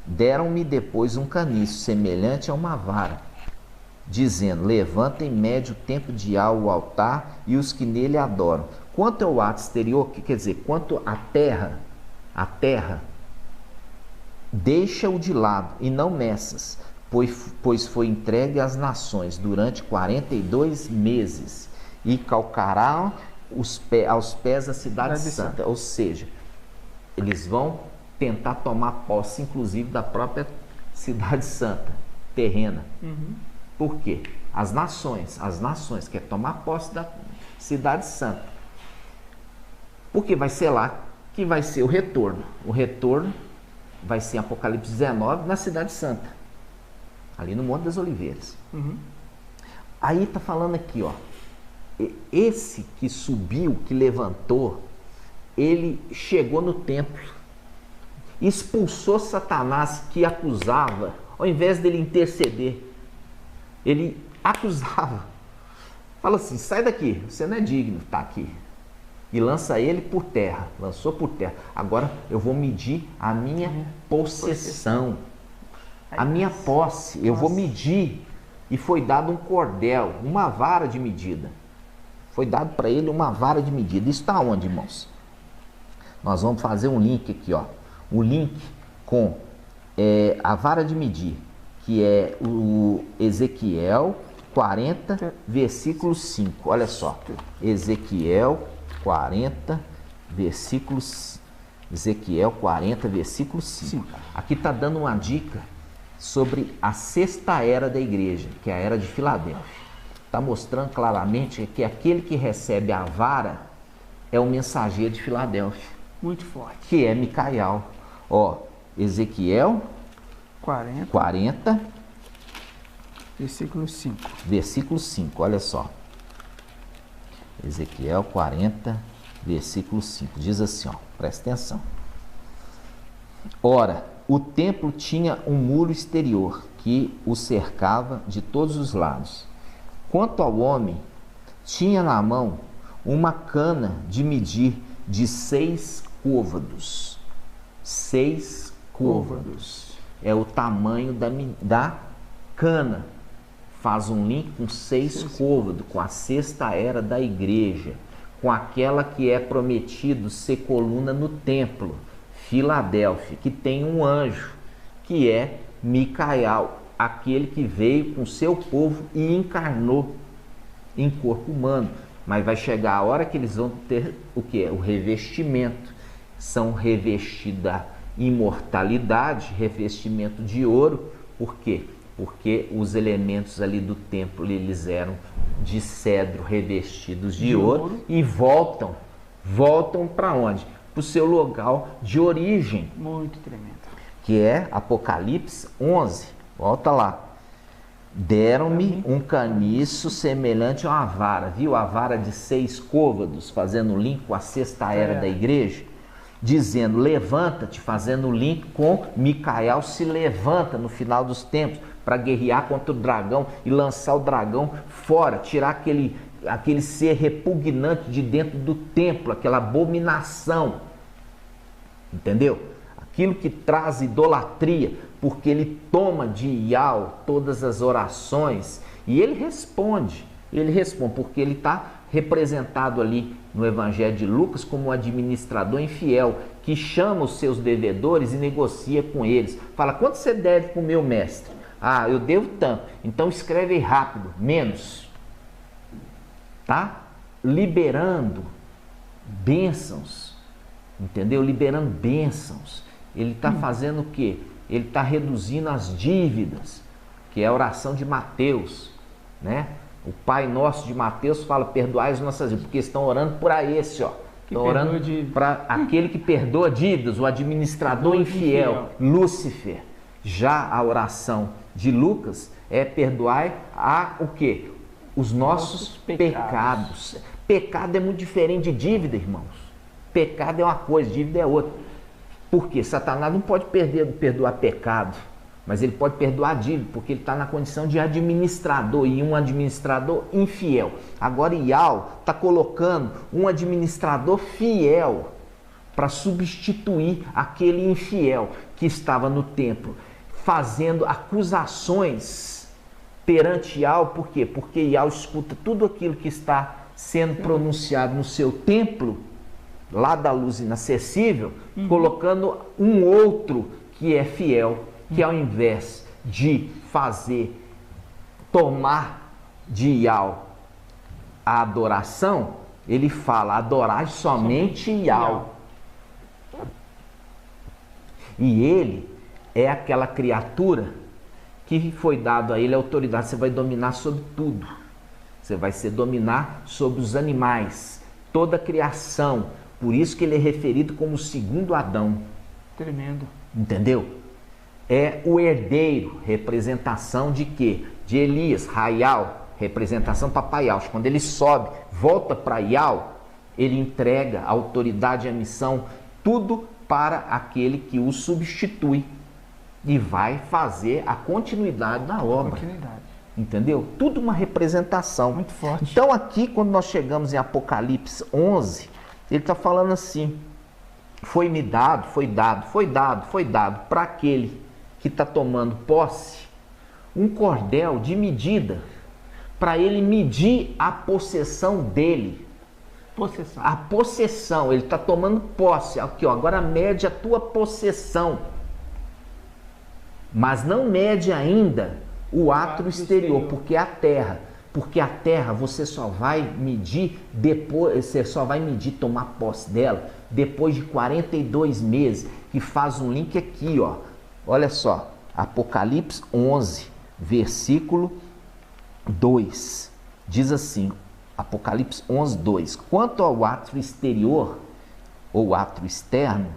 Deram-me depois um caniço semelhante a uma vara, dizendo: levanta e mede o tempo de o altar e os que nele adoram. Quanto ao ato exterior, que quer dizer, quanto à terra, deixa-o de lado e não meças, pois foi entregue às nações durante 42 meses e calcarão aos pés da cidade santa. Ou seja, eles vão tentar tomar posse, inclusive, da própria cidade santa, terrena. Por quê? As nações querem tomar posse da cidade santa. Porque vai ser lá que vai ser o retorno. O retorno vai ser em Apocalipse 19, na cidade santa, ali no Monte das Oliveiras. Aí está falando aqui, ó, esse que subiu, que levantou, ele chegou no templo, expulsou Satanás que acusava, ao invés dele interceder, ele acusava. Fala assim: sai daqui, você não é digno de estar aqui. E lança ele por terra, lançou por terra. Agora eu vou medir a minha possessão, a minha posse, eu vou medir. E foi dado um cordel, uma vara de medida. Foi dado para ele uma vara de medida. Isso está onde, irmãos? Nós vamos fazer um link aqui, ó. O link com a vara de medir, que é o Ezequiel 40, versículo 5. Olha só. Ezequiel 40, versículo 5. Aqui está dando uma dica sobre a sexta era da igreja, que é a era de Filadélfia. Está mostrando claramente que aquele que recebe a vara é o mensageiro de Filadélfia. Muito forte. Que é Micael. Ó, Ezequiel 40, versículo 5. Versículo 5, olha só. Ezequiel 40, versículo 5. Diz assim, ó, presta atenção. Ora, o templo tinha um muro exterior que o cercava de todos os lados. Quanto ao homem, tinha na mão uma cana de medir de 6 côvados. 6 côvados. É o tamanho da cana. Faz um link com 6 côvados, com a sexta era da igreja, com aquela que é prometido ser coluna no templo, Filadélfia, que tem um anjo, que é Micael, aquele que veio com seu povo e encarnou em corpo humano. Mas vai chegar a hora que eles vão ter o que? O revestimento. São revestidos da imortalidade, revestimento de ouro. Por quê? Porque os elementos ali do templo, eles eram de cedro revestidos de ouro e voltam para onde? Para o seu local de origem. Muito tremendo. Que é Apocalipse 11. Volta lá. Deram-me um caniço semelhante a uma vara. Viu a vara de 6 côvados, fazendo link com a sexta era da igreja? Dizendo, levanta-te, fazendo link com Micael se levanta no final dos tempos para guerrear contra o dragão e lançar o dragão fora, tirar aquele ser repugnante de dentro do templo, aquela abominação. Entendeu? Aquilo que traz idolatria, porque ele toma de Ial todas as orações e ele responde, porque ele está representado ali no Evangelho de Lucas como um administrador infiel, que chama os seus devedores e negocia com eles. Fala, quanto você deve para o meu mestre? Ah, eu devo tanto. Então escreve aí rápido, menos. Tá? Liberando bênçãos. Entendeu? Liberando bênçãos. Ele está fazendo o quê? Ele está reduzindo as dívidas, que é a oração de Mateus, né? O Pai Nosso de Mateus fala, perdoai as nossas dívidas, porque estão orando para esse, ó. Estão orando para aquele que perdoa dívidas, o administrador infiel, Lúcifer. Já a oração de Lucas é perdoai o quê? Os nossos pecados. Pecado é muito diferente de dívida, irmãos. Pecado é uma coisa, dívida é outra. Por quê? Satanás não pode perdoar pecado, mas ele pode perdoar dívida, porque ele está na condição de administrador, e um administrador infiel. Agora Ial está colocando um administrador fiel para substituir aquele infiel que estava no templo, fazendo acusações perante Ial. Por quê? Porque Ial escuta tudo aquilo que está sendo pronunciado no seu templo, lá da luz inacessível, colocando um outro que é fiel, que ao invés de tomar de Ial a adoração, ele fala, adorai somente Ial. E ele é aquela criatura que foi dado a ele a autoridade, você vai dominar sobre tudo. Você vai dominar sobre os animais, toda a criação. Por isso que ele é referido como o segundo Adão. Tremendo. Entendeu? É o herdeiro, representação de quê? De Elias, Raial, representação para Ial. Quando ele sobe, volta para Ial, ele entrega a autoridade e a missão, tudo para aquele que o substitui. E vai fazer a continuidade da obra. Entendeu? Tudo uma representação. Muito forte. Então aqui, quando nós chegamos em Apocalipse 11, ele está falando assim, foi dado para aquele que está tomando posse, um cordel de medida, para ele medir a possessão dele. A possessão, ele está tomando posse, aqui ó, agora mede a tua possessão, mas não mede ainda o átrio exterior, porque a terra você só vai medir depois, você só vai medir, tomar posse dela depois de 42 meses, que faz um link aqui, ó. Olha só, Apocalipse 11, versículo 2. Diz assim, Apocalipse 11, 2. Quanto ao átrio exterior, ou átrio externo,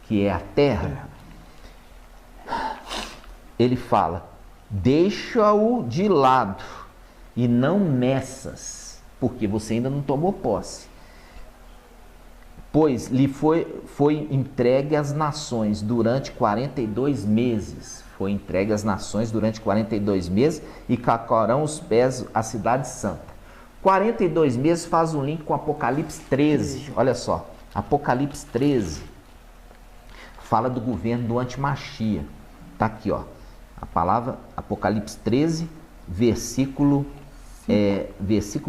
que é a terra, ele fala, deixa-o de lado e não meças, porque você ainda não tomou posse. Pois lhe foi entregue às nações durante 42 meses. Foi entregue às nações durante 42 meses e calcarão os pés a cidade santa. 42 meses faz um link com Apocalipse 13. Olha só, Apocalipse 13 fala do governo do Antimachia. Está aqui, ó. A palavra Apocalipse 13, versículo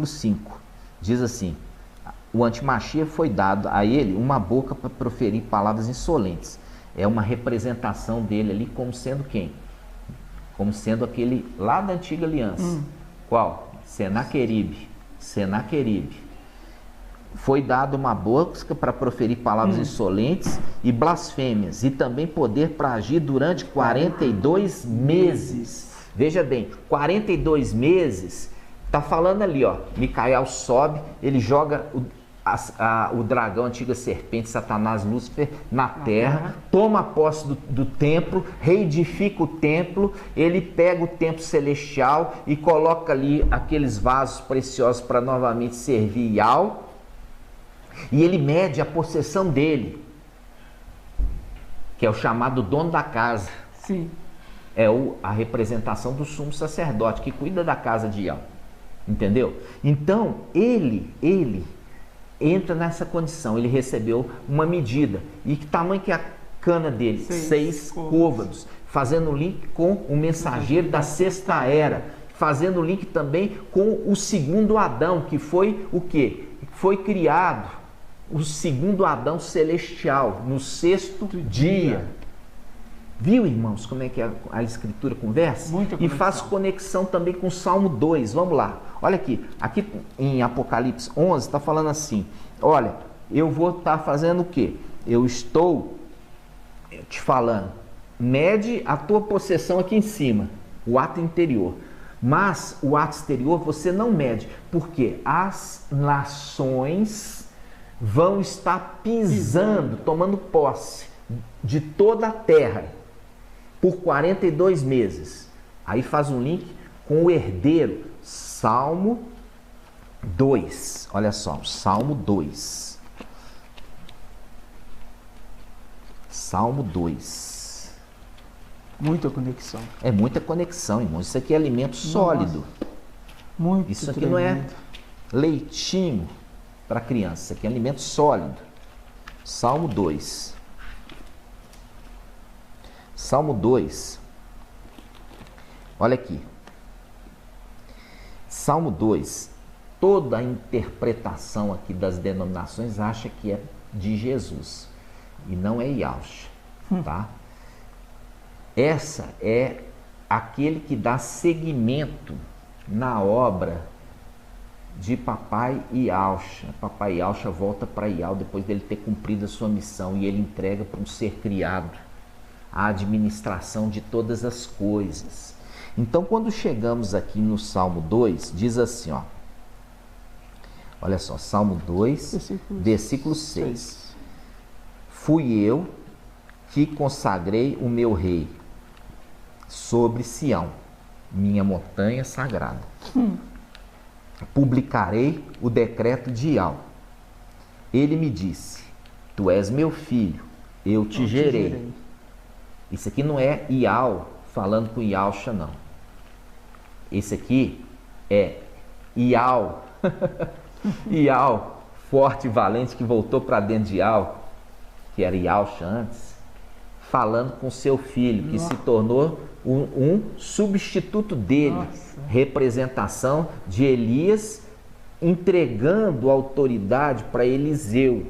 5. Diz assim, o Antimachia foi dado a ele uma boca para proferir palavras insolentes. É uma representação dele ali como sendo quem? Como sendo aquele lá da antiga aliança. Qual? Senaqueribe. Foi dado uma boca para proferir palavras insolentes e blasfêmias, e também poder para agir durante 42 meses. Veja bem, 42 meses, está falando ali, ó, Micael sobe, ele joga o dragão, a antiga serpente, Satanás, Lúcifer, na terra, toma posse do templo, reedifica o templo, ele pega o templo celestial e coloca ali aqueles vasos preciosos para novamente servir Ial, e ele mede a possessão dele, que é o chamado dono da casa. Sim. É a representação do sumo sacerdote, que cuida da casa de Ial. Entendeu? Então, ele entra nessa condição, ele recebeu uma medida. E que tamanho que é a cana dele? 6 côvados. Fazendo link com o mensageiro da sexta era. Fazendo link também com o segundo Adão, que foi o quê? Foi criado o segundo Adão celestial, no 6º dia. Viu, irmãos, como é que a Escritura conversa? E faz conexão também com o Salmo 2. Vamos lá. Olha aqui. Aqui em Apocalipse 11 está falando assim. Olha, eu vou estar fazendo o quê? Eu estou te falando. Mede a tua possessão aqui em cima. O ato interior. Mas o ato exterior você não mede. Porque as nações vão estar pisando, tomando posse de toda a terra. Por 42 meses. Aí faz um link com o herdeiro, Salmo 2. Olha só, Salmo 2. Salmo 2. Muita conexão. É muita conexão, irmão. Isso aqui é alimento sólido. Muito Isso aqui não é leitinho para criança. Isso aqui é alimento sólido. Salmo 2. Salmo 2, olha aqui, Salmo 2, toda a interpretação aqui das denominações acha que é de Jesus e não é Yahshua, tá? Essa é aquele que dá seguimento na obra de Papai Yahshua. Papai Yahshua volta para Yahweh depois dele ter cumprido a sua missão e ele entrega para um ser criado a administração de todas as coisas. Então, quando chegamos aqui no Salmo 2, diz assim, ó. Olha só, Salmo 2, versículo 6. Fui eu que consagrei o meu rei sobre Sião, minha montanha sagrada. Publicarei o decreto de Yahweh. Ele me disse, tu és meu filho, eu te gerei. Isso aqui não é Yahweh falando com Yahshua, não. Esse aqui é Yahweh. Yahweh, forte e valente, que voltou para dentro de Yahweh, que era Yahshua antes, falando com seu filho, que se tornou um substituto dele. Representação de Elias, entregando autoridade para Eliseu.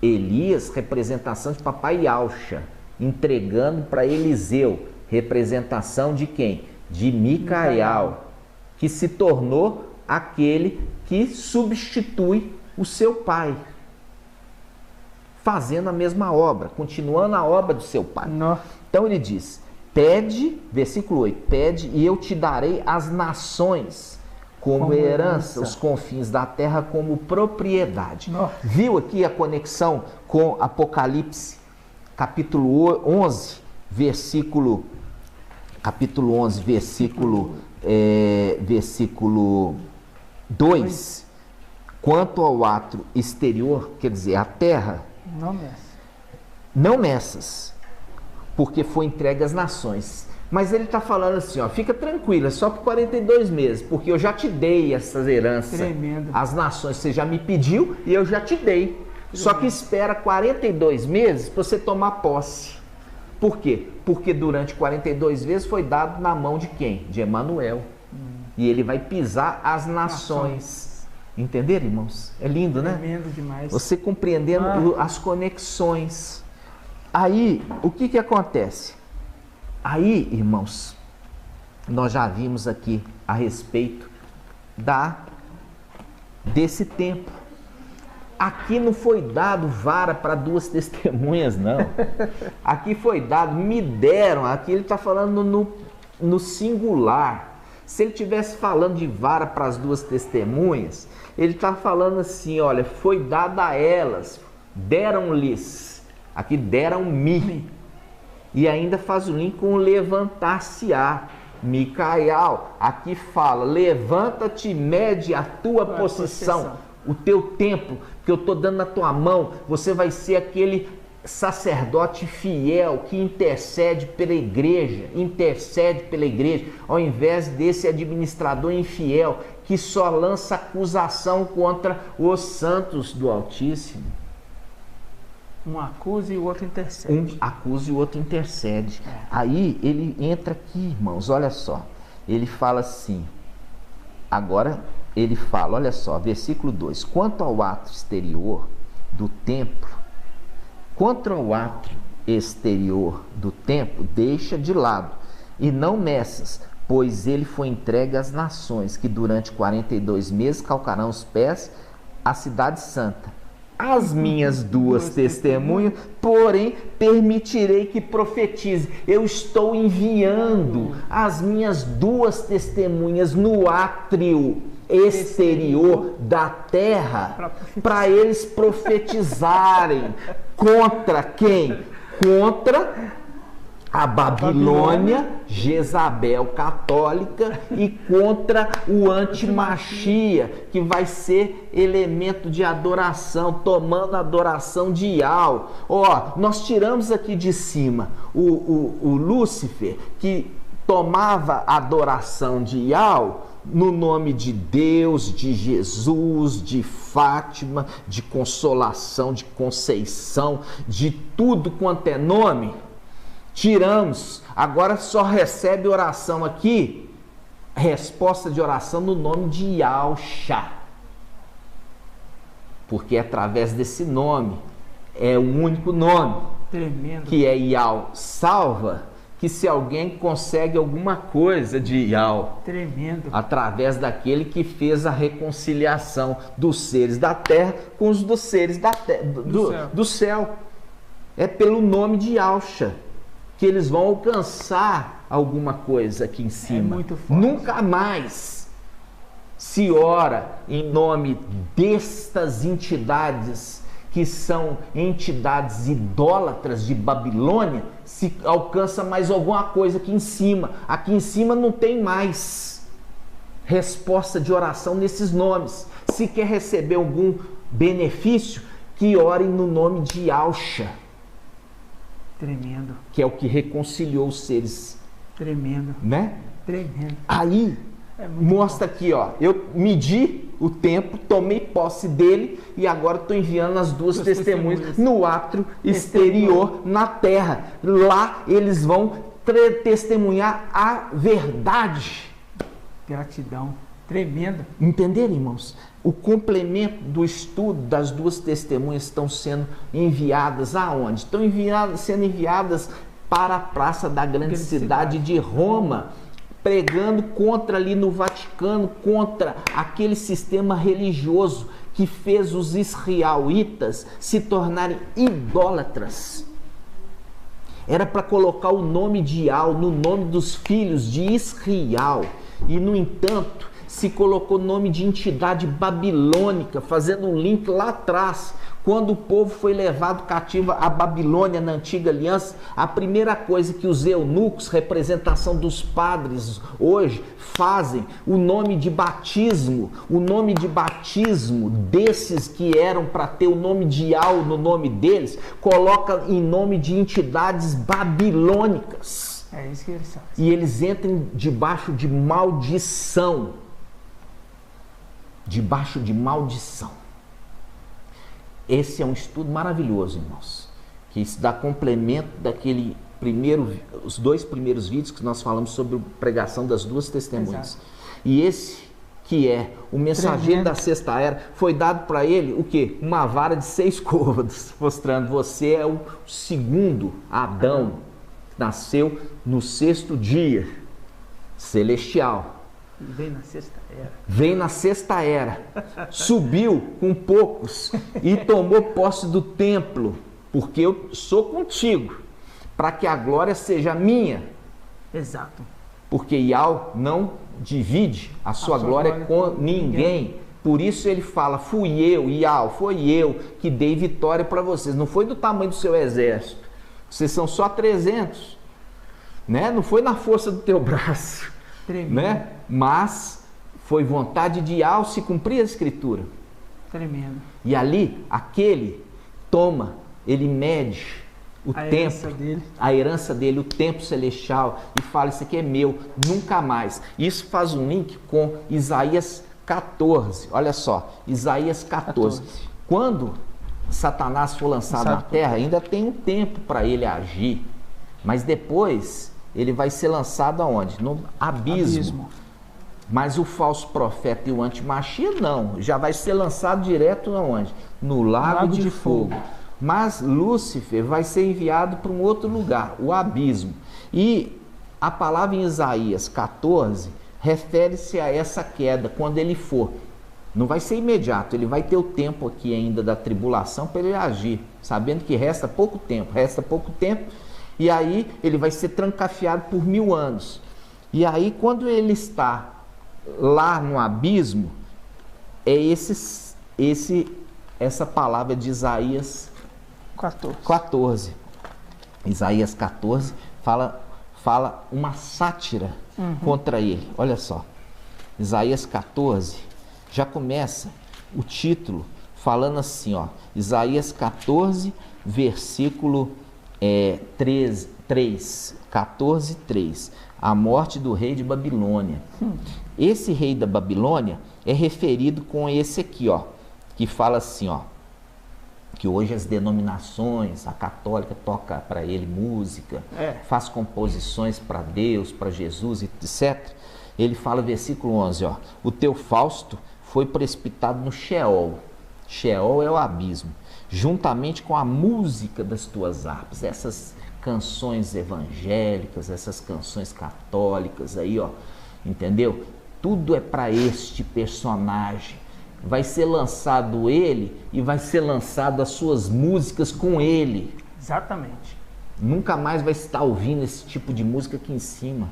Elias, representação de Papai Yahshua, entregando para Eliseu, representação de quem? De Micael, que se tornou aquele que substitui o seu pai, fazendo a mesma obra, continuando a obra do seu pai. Então ele diz, pede, versículo 8, pede e eu te darei as nações como herança, os confins da terra como propriedade. Viu aqui a conexão com Apocalipse? Capítulo 11, versículo 2. Quanto ao ato exterior, quer dizer, a terra, não meças, porque foi entregue às nações. Mas ele está falando assim, ó, fica tranquila, só por 42 meses, porque eu já te dei essas heranças. Tremendo. As nações, você já me pediu e eu já te dei. Só que espera 42 meses para você tomar posse. Por quê? Porque durante 42 meses foi dado na mão de quem? De Emanuel. E ele vai pisar as nações. Entenderam, irmãos? É lindo, né? Tremendo demais. Você compreendendo as conexões. Aí, o que acontece? Aí, irmãos, nós já vimos aqui a respeito desse tempo. Aqui não foi dado vara para duas testemunhas, não. Aqui foi dado, me deram. Aqui ele está falando no singular. Se ele estivesse falando de vara para as duas testemunhas, ele está falando assim, olha, foi dada a elas, deram-lhes. Aqui deram-me. E ainda faz o link com levantar-se-á. Micael, aqui fala, levanta-te, mede a tua posição, o teu tempo que eu estou dando na tua mão. Você vai ser aquele sacerdote fiel que intercede pela igreja, ao invés desse administrador infiel que só lança acusação contra os santos do Altíssimo. Um acusa e o outro intercede. Um acusa e o outro intercede. Aí ele entra aqui, irmãos, olha só. Ele fala assim, agora ele fala, olha só, versículo 2. Quanto ao ato exterior do templo, quanto ao ato exterior do templo deixa de lado, e não nessas, pois ele foi entregue às nações, que durante 42 meses calcarão os pés à cidade santa. As minhas duas testemunhas, porém, permitirei que profetize. Eu estou enviando as minhas duas testemunhas no átrio exterior da terra para eles profetizarem contra quem? Contra a Babilônia, Jezabel católica, e contra o antimachia, que vai ser elemento de adoração, tomando a adoração de Ial. Ó, nós tiramos aqui de cima o Lúcifer, que tomava a adoração de Ial no nome de Deus, de Jesus, de Fátima, de Consolação, de Conceição, de tudo quanto é nome. Tiramos, agora só recebe oração aqui, resposta de oração no nome de Yahshua, porque através desse nome, é o único nome, tremendo, que é Yah salva, que se alguém consegue alguma coisa de Yah, tremendo, através daquele que fez a reconciliação dos seres da terra com os dos seres do céu, é pelo nome de Yahshua que eles vão alcançar alguma coisa aqui em cima. É muito forte. Nunca mais se ora em nome destas entidades que são entidades idólatras de Babilônia, se alcança mais alguma coisa aqui em cima. Aqui em cima não tem mais resposta de oração nesses nomes. Se quer receber algum benefício, que orem no nome de Yahshua. Tremendo. Que é o que reconciliou os seres. Tremendo. Né? Tremendo. Aí, mostra bom. Aqui, ó. Eu medi o tempo, tomei posse dele e agora estou enviando as duas testemunhas no átrio exterior na terra. Lá eles vão testemunhar a verdade. Gratidão. Tremendo. Entenderam, irmãos? O complemento do estudo das duas testemunhas estão sendo enviadas aonde? Estão sendo enviadas para a praça da grande cidade de Roma, pregando contra ali no Vaticano, contra aquele sistema religioso que fez os israelitas se tornarem idólatras. Era para colocar o nome de Yahweh no nome dos filhos de Israel, e no entanto se colocou o nome de entidade babilônica, fazendo um link lá atrás, quando o povo foi levado cativo à Babilônia na antiga aliança. A primeira coisa que os eunucos, representação dos padres hoje, fazem, o nome de batismo desses que eram para ter o nome de Yahweh no nome deles, coloca em nome de entidades babilônicas. É isso que eles fazem. E eles entram debaixo de maldição. Debaixo de maldição. Esse é um estudo maravilhoso, irmãos, que isso dá complemento daquele os dois primeiros vídeos que nós falamos sobre a pregação das duas testemunhas. Exato. E esse que é o mensageiro da sexta era, foi dado para ele o quê? Uma vara de 6 côvados, mostrando: você é o segundo Adão, que nasceu no 6º dia, celestial. Vem na sexta era. Vem na sexta era. Subiu com poucos e tomou posse do templo, porque eu sou contigo, para que a glória seja minha. Exato. Porque Yahweh não divide a sua glória com ninguém. Por isso ele fala: fui eu, Yahweh, foi eu que dei vitória para vocês. Não foi do tamanho do seu exército. Vocês são só 300. Né? Não foi na força do teu braço. Tremendo. Né? Mas foi vontade de Yahweh se cumprir a escritura. Tremendo. E ali, aquele toma, ele mede o templo, a herança dele, o templo celestial, e fala: isso aqui é meu, nunca mais. Isso faz um link com Isaías 14. Olha só, Isaías 14. Quando Satanás for lançado na terra, ainda tem um tempo para ele agir, mas depois ele vai ser lançado aonde? No abismo. Mas o falso profeta e o antimachia não, já vai ser lançado direto aonde? No lago de fogo. Mas Lúcifer vai ser enviado para um outro lugar, o abismo. E a palavra em Isaías 14 refere-se a essa queda, quando ele for. Não vai ser imediato, ele vai ter o tempo aqui ainda da tribulação para ele agir, sabendo que resta pouco tempo, e aí ele vai ser trancafiado por 1000 anos. E aí quando ele está lá no abismo, é essa palavra de Isaías 14. Isaías 14 fala uma sátira contra ele. Olha só, Isaías 14 já começa o título falando assim, ó, Isaías 14, versículo 14, 3, a morte do rei de Babilônia. Esse rei da Babilônia é referido com esse aqui, ó, que fala assim, ó, que hoje as denominações, a católica toca para ele música, faz composições para Deus, para Jesus, etc. Ele fala, versículo 11, ó, o teu Fausto foi precipitado no Sheol. Sheol é o abismo, juntamente com a música das tuas harpas, essas canções evangélicas, essas canções católicas aí, ó, entendeu? Tudo é para este personagem. Vai ser lançado ele e vai ser lançado as suas músicas com ele. Exatamente. Nunca mais vai estar ouvindo esse tipo de música aqui em cima.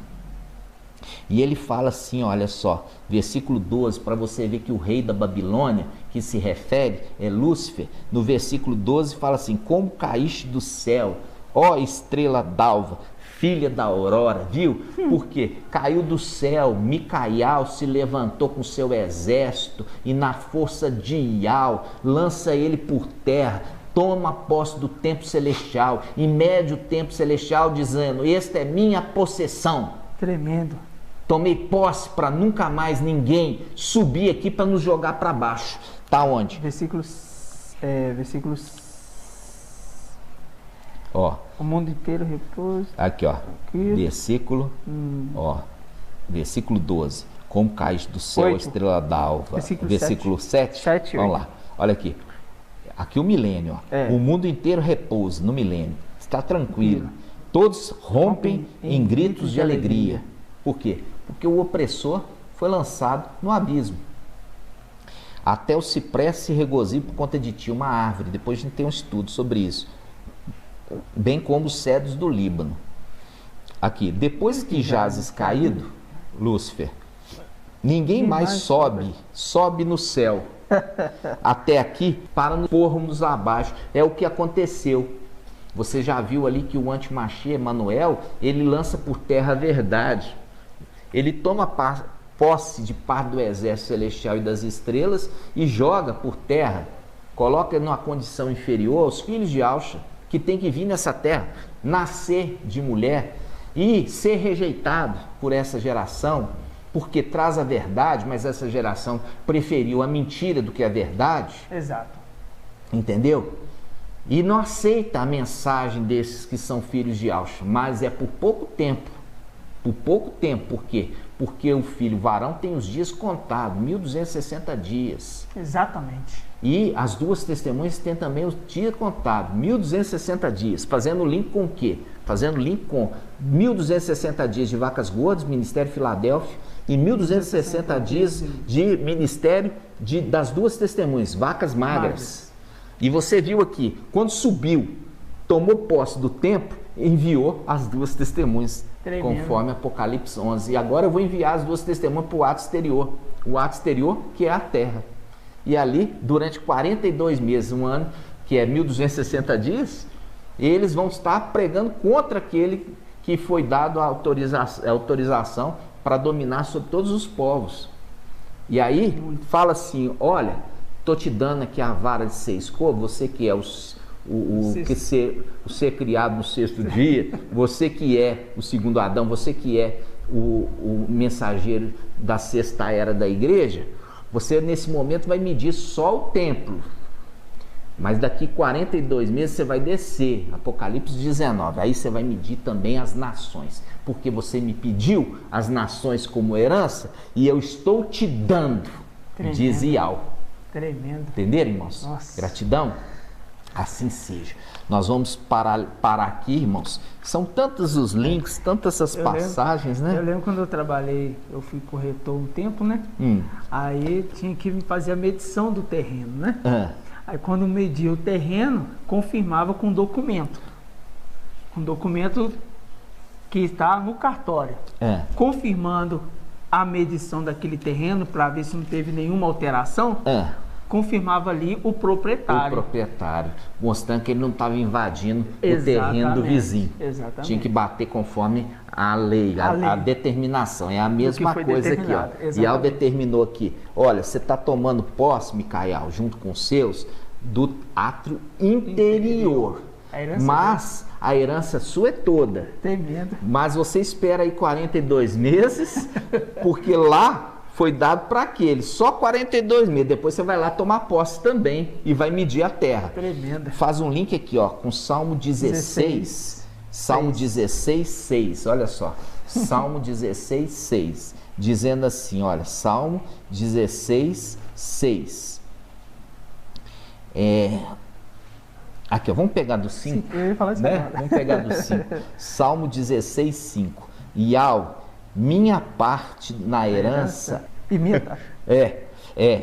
E ele fala assim, olha só, versículo 12, para você ver que o rei da Babilônia, que se refere, é Lúcifer. No versículo 12 fala assim, como caíste do céu, ó estrela d'alva, filha da aurora, viu? Porque caiu do céu, Micaial se levantou com seu exército e na força de Ial lança ele por terra, toma posse do templo celestial e mede o templo celestial dizendo, esta é minha possessão. Tremendo. Tomei posse para nunca mais ninguém subir aqui para nos jogar para baixo. Tá onde? Versículos. Ó. O mundo inteiro repousa. Aqui, ó. Versículo. Ó. Versículo 12. Como caíste do céu, a estrela d'alva. Versículo 7. Vamos lá. Olha aqui. Aqui o milênio, ó. O mundo inteiro repousa no milênio. Está tranquilo. Todos rompem em gritos de alegria. Por quê? Porque o opressor foi lançado no abismo. Até o ciprés se regozija por conta de ti, uma árvore. Depois a gente tem um estudo sobre isso. Bem como os cedros do Líbano. Aqui, depois que jazes caído, Lúcifer, ninguém mais sobe no céu. Até aqui, para nos pormos abaixo. É o que aconteceu. Você já viu ali que o antimachia, Emanuel, ele lança por terra a verdade. Ele toma posse de parte do exército celestial e das estrelas e joga por terra, coloca numa condição inferior aos filhos de Alcha, que tem que vir nessa terra, nascer de mulher e ser rejeitado por essa geração, porque traz a verdade, mas essa geração preferiu a mentira do que a verdade. Exato. Entendeu? E não aceita a mensagem desses que são filhos de Alcha, mas é por pouco tempo. Por pouco tempo, por quê? Porque o filho varão tem os dias contados, 1260 dias. Exatamente. E as duas testemunhas têm também o dia contado, 1260 dias. Fazendo link com o quê? Fazendo link com 1260 dias de vacas gordas, Ministério Filadélfia, e 1260 dias de ministério das duas testemunhas, vacas magras. E você viu aqui, quando subiu, tomou posse do templo, enviou as duas testemunhas, conforme Apocalipse 11. E agora eu vou enviar as duas testemunhas para o ato exterior. O ato exterior, que é a terra. E ali, durante 42 meses, um ano, que é 1260 dias, eles vão estar pregando contra aquele que foi dado a autorização para dominar sobre todos os povos. E aí, fala assim, olha, estou te dando aqui a vara de 6 cores, você que é o ser criado no sexto dia, você que é o segundo Adão, você que é o mensageiro da sexta era da igreja, você nesse momento vai medir só o templo, mas daqui 42 meses você vai descer, Apocalipse 19, aí você vai medir também as nações, porque você me pediu as nações como herança e eu estou te dando, diz Ial. Tremendo. Entenderam, irmãos? Nossa. Gratidão. Assim seja. Nós vamos parar aqui, irmãos. São tantos os links, tantas essas passagens, né? Eu lembro quando eu trabalhei, eu fui corretor um tempo, né? Aí tinha que fazer a medição do terreno, né? Aí quando media o terreno, confirmava com documento. Com documento que está no cartório. Confirmando a medição daquele terreno para ver se não teve nenhuma alteração. Confirmava ali o proprietário. Mostrando que ele não estava invadindo o terreno do vizinho. Exatamente. Tinha que bater conforme a lei, a determinação. É a mesma coisa aqui, ó. Ial determinou aqui, olha, você está tomando posse, Micael, junto com os seus, do átrio interior. Mas a herança sua é toda. Tremendo. Mas você espera aí 42 meses, porque lá foi dado para aquele, só 42 meses. Depois você vai lá tomar posse também e vai medir a terra. Tremenda. Faz um link aqui, ó, com Salmo 16. Salmo 16, 6. Olha só. Salmo 16, 6. Dizendo assim, olha, Salmo 16, 6. Aqui, ó, vamos pegar do 5. Eu ia falar isso agora. Vamos pegar do 5. Salmo 16, 5. Ial, minha parte na herança. E minha taxa.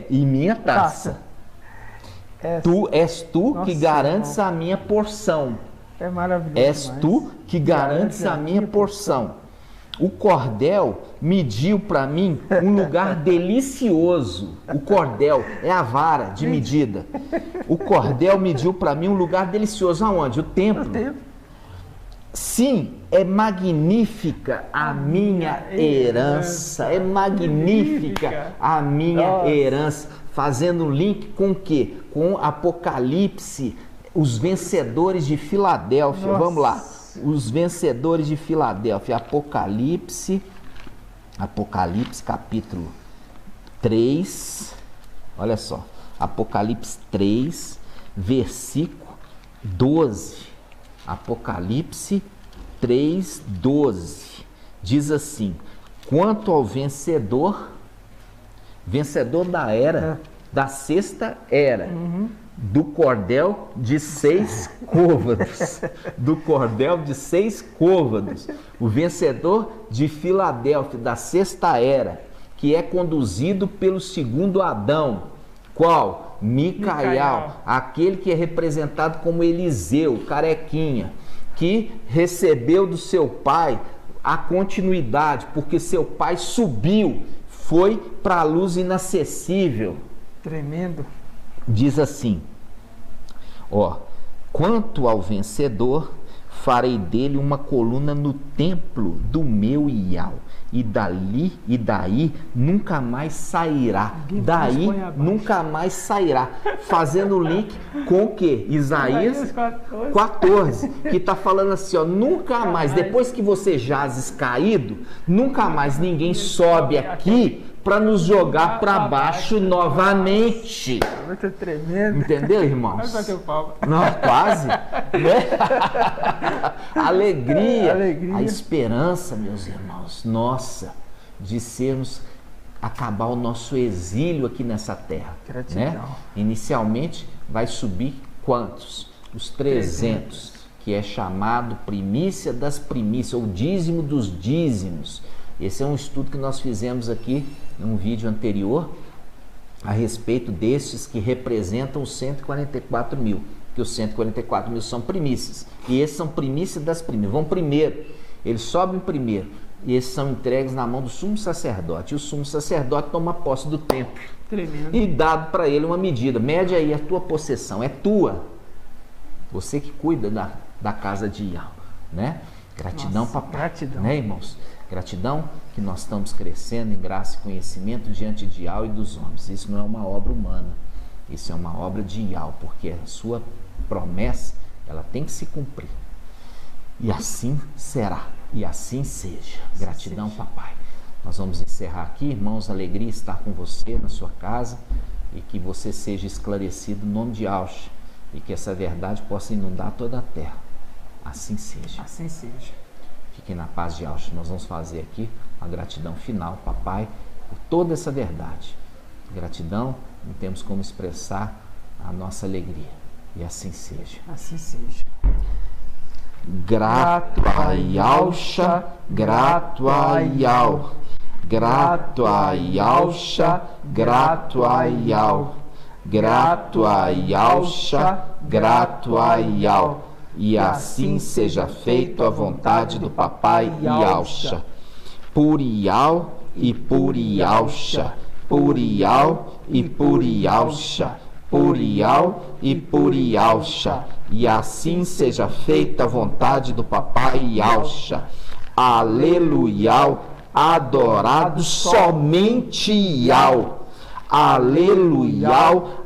E minha taça. És tu que garantes a minha porção. É maravilhoso. És tu que garantes a minha porção. O cordel mediu para mim um lugar delicioso. O cordel é a vara de medida. O cordel mediu para mim um lugar delicioso. Aonde? O templo. Sim, é magnífica a minha herança. É magnífica a minha herança. Fazendo um link com o quê? Com Apocalipse, os vencedores de Filadélfia. Vamos lá. Os vencedores de Filadélfia. Apocalipse capítulo 3. Olha só. Apocalipse 3, versículo 12. Apocalipse 3, 12. Diz assim: quanto ao vencedor da era, da sexta era, do cordel de 6 côvados. Do cordel de 6 côvados. O vencedor de Filadélfia, da sexta era, que é conduzido pelo segundo Adão. Qual? Micael, aquele que é representado como Eliseu, carequinha, que recebeu do seu pai a continuidade, porque seu pai subiu, foi para a luz inacessível. Tremendo. Diz assim, ó, quanto ao vencedor, farei dele uma coluna no templo do meu Ial, e daí nunca mais sairá. Daí nunca mais sairá. Fazendo o link com o quê? Isaías 14, que está falando assim, ó, nunca mais, depois que você jazes caído, nunca mais ninguém sobe aqui para nos jogar para baixo novamente. Muito tremendo. Entendeu, irmãos? Vai bater o pau. Não, quase. Né? Alegria. A esperança, meus irmãos, nossa, de sermos, acabar o nosso exílio aqui nessa terra. Gratidão. Né? Inicialmente vai subir quantos? Os 300, que é chamado primícia das primícias, ou dízimo dos dízimos. Esse é um estudo que nós fizemos aqui em um vídeo anterior a respeito destes que representam os 144 mil, que os 144 mil são primícias, e esses são primícias das primícias, vão primeiro, eles sobem primeiro, e esses são entregues na mão do sumo sacerdote, e o sumo sacerdote toma posse do templo. Tremendo. E dado para ele uma medida, mede aí a tua possessão, é tua, você que cuida da casa de Ial, né? Gratidão, nossa, papai, gratidão. Né, irmãos? Gratidão que nós estamos crescendo em graça e conhecimento diante de Ial e dos homens. Isso não é uma obra humana, isso é uma obra de Ial, porque a sua promessa, ela tem que se cumprir. E assim será, e assim seja. Gratidão, papai. Nós vamos encerrar aqui, irmãos, alegria estar com você na sua casa, e que você seja esclarecido no nome de Yahshua, e que essa verdade possa inundar toda a terra. Assim seja. Assim seja. Fiquem na paz de Yahshua. Nós vamos fazer aqui uma gratidão final, papai, por toda essa verdade. Gratidão, não temos como expressar a nossa alegria. E assim seja. Assim seja. Grato a Yalcha, grato a Yal. Grato a Yalcha, grato a Yal. Grato a Yalcha, grato a Yal. E assim seja feito a vontade do Papai Yalcha. Por Yal e por Yalcha. Por Yal e por Yalcha. Por Yal e por Yalcha. E assim seja feita a vontade do Papai Yalcha. Aleluia, adorado somente Yal. Aleluia,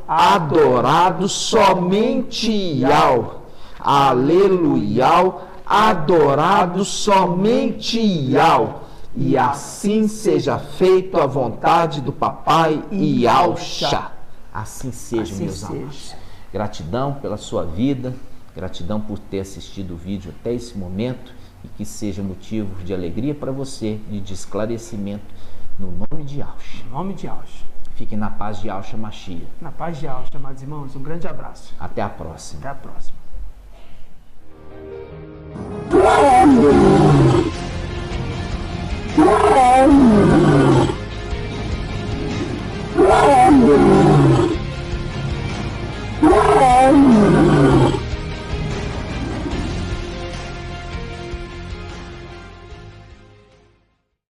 adorado somente Yal. Aleluia, adorado somente Yal. E assim seja feita a vontade do Papai Yalcha. Assim seja, assim meus amados. Gratidão pela sua vida, gratidão por ter assistido o vídeo até esse momento e que seja motivo de alegria para você e de esclarecimento no nome de Yalcha. No nome de Yalcha. Fiquem na paz de Yalcha Mashiach. Na paz de Yalcha, amados irmãos. Um grande abraço. Até a próxima. Até a próxima.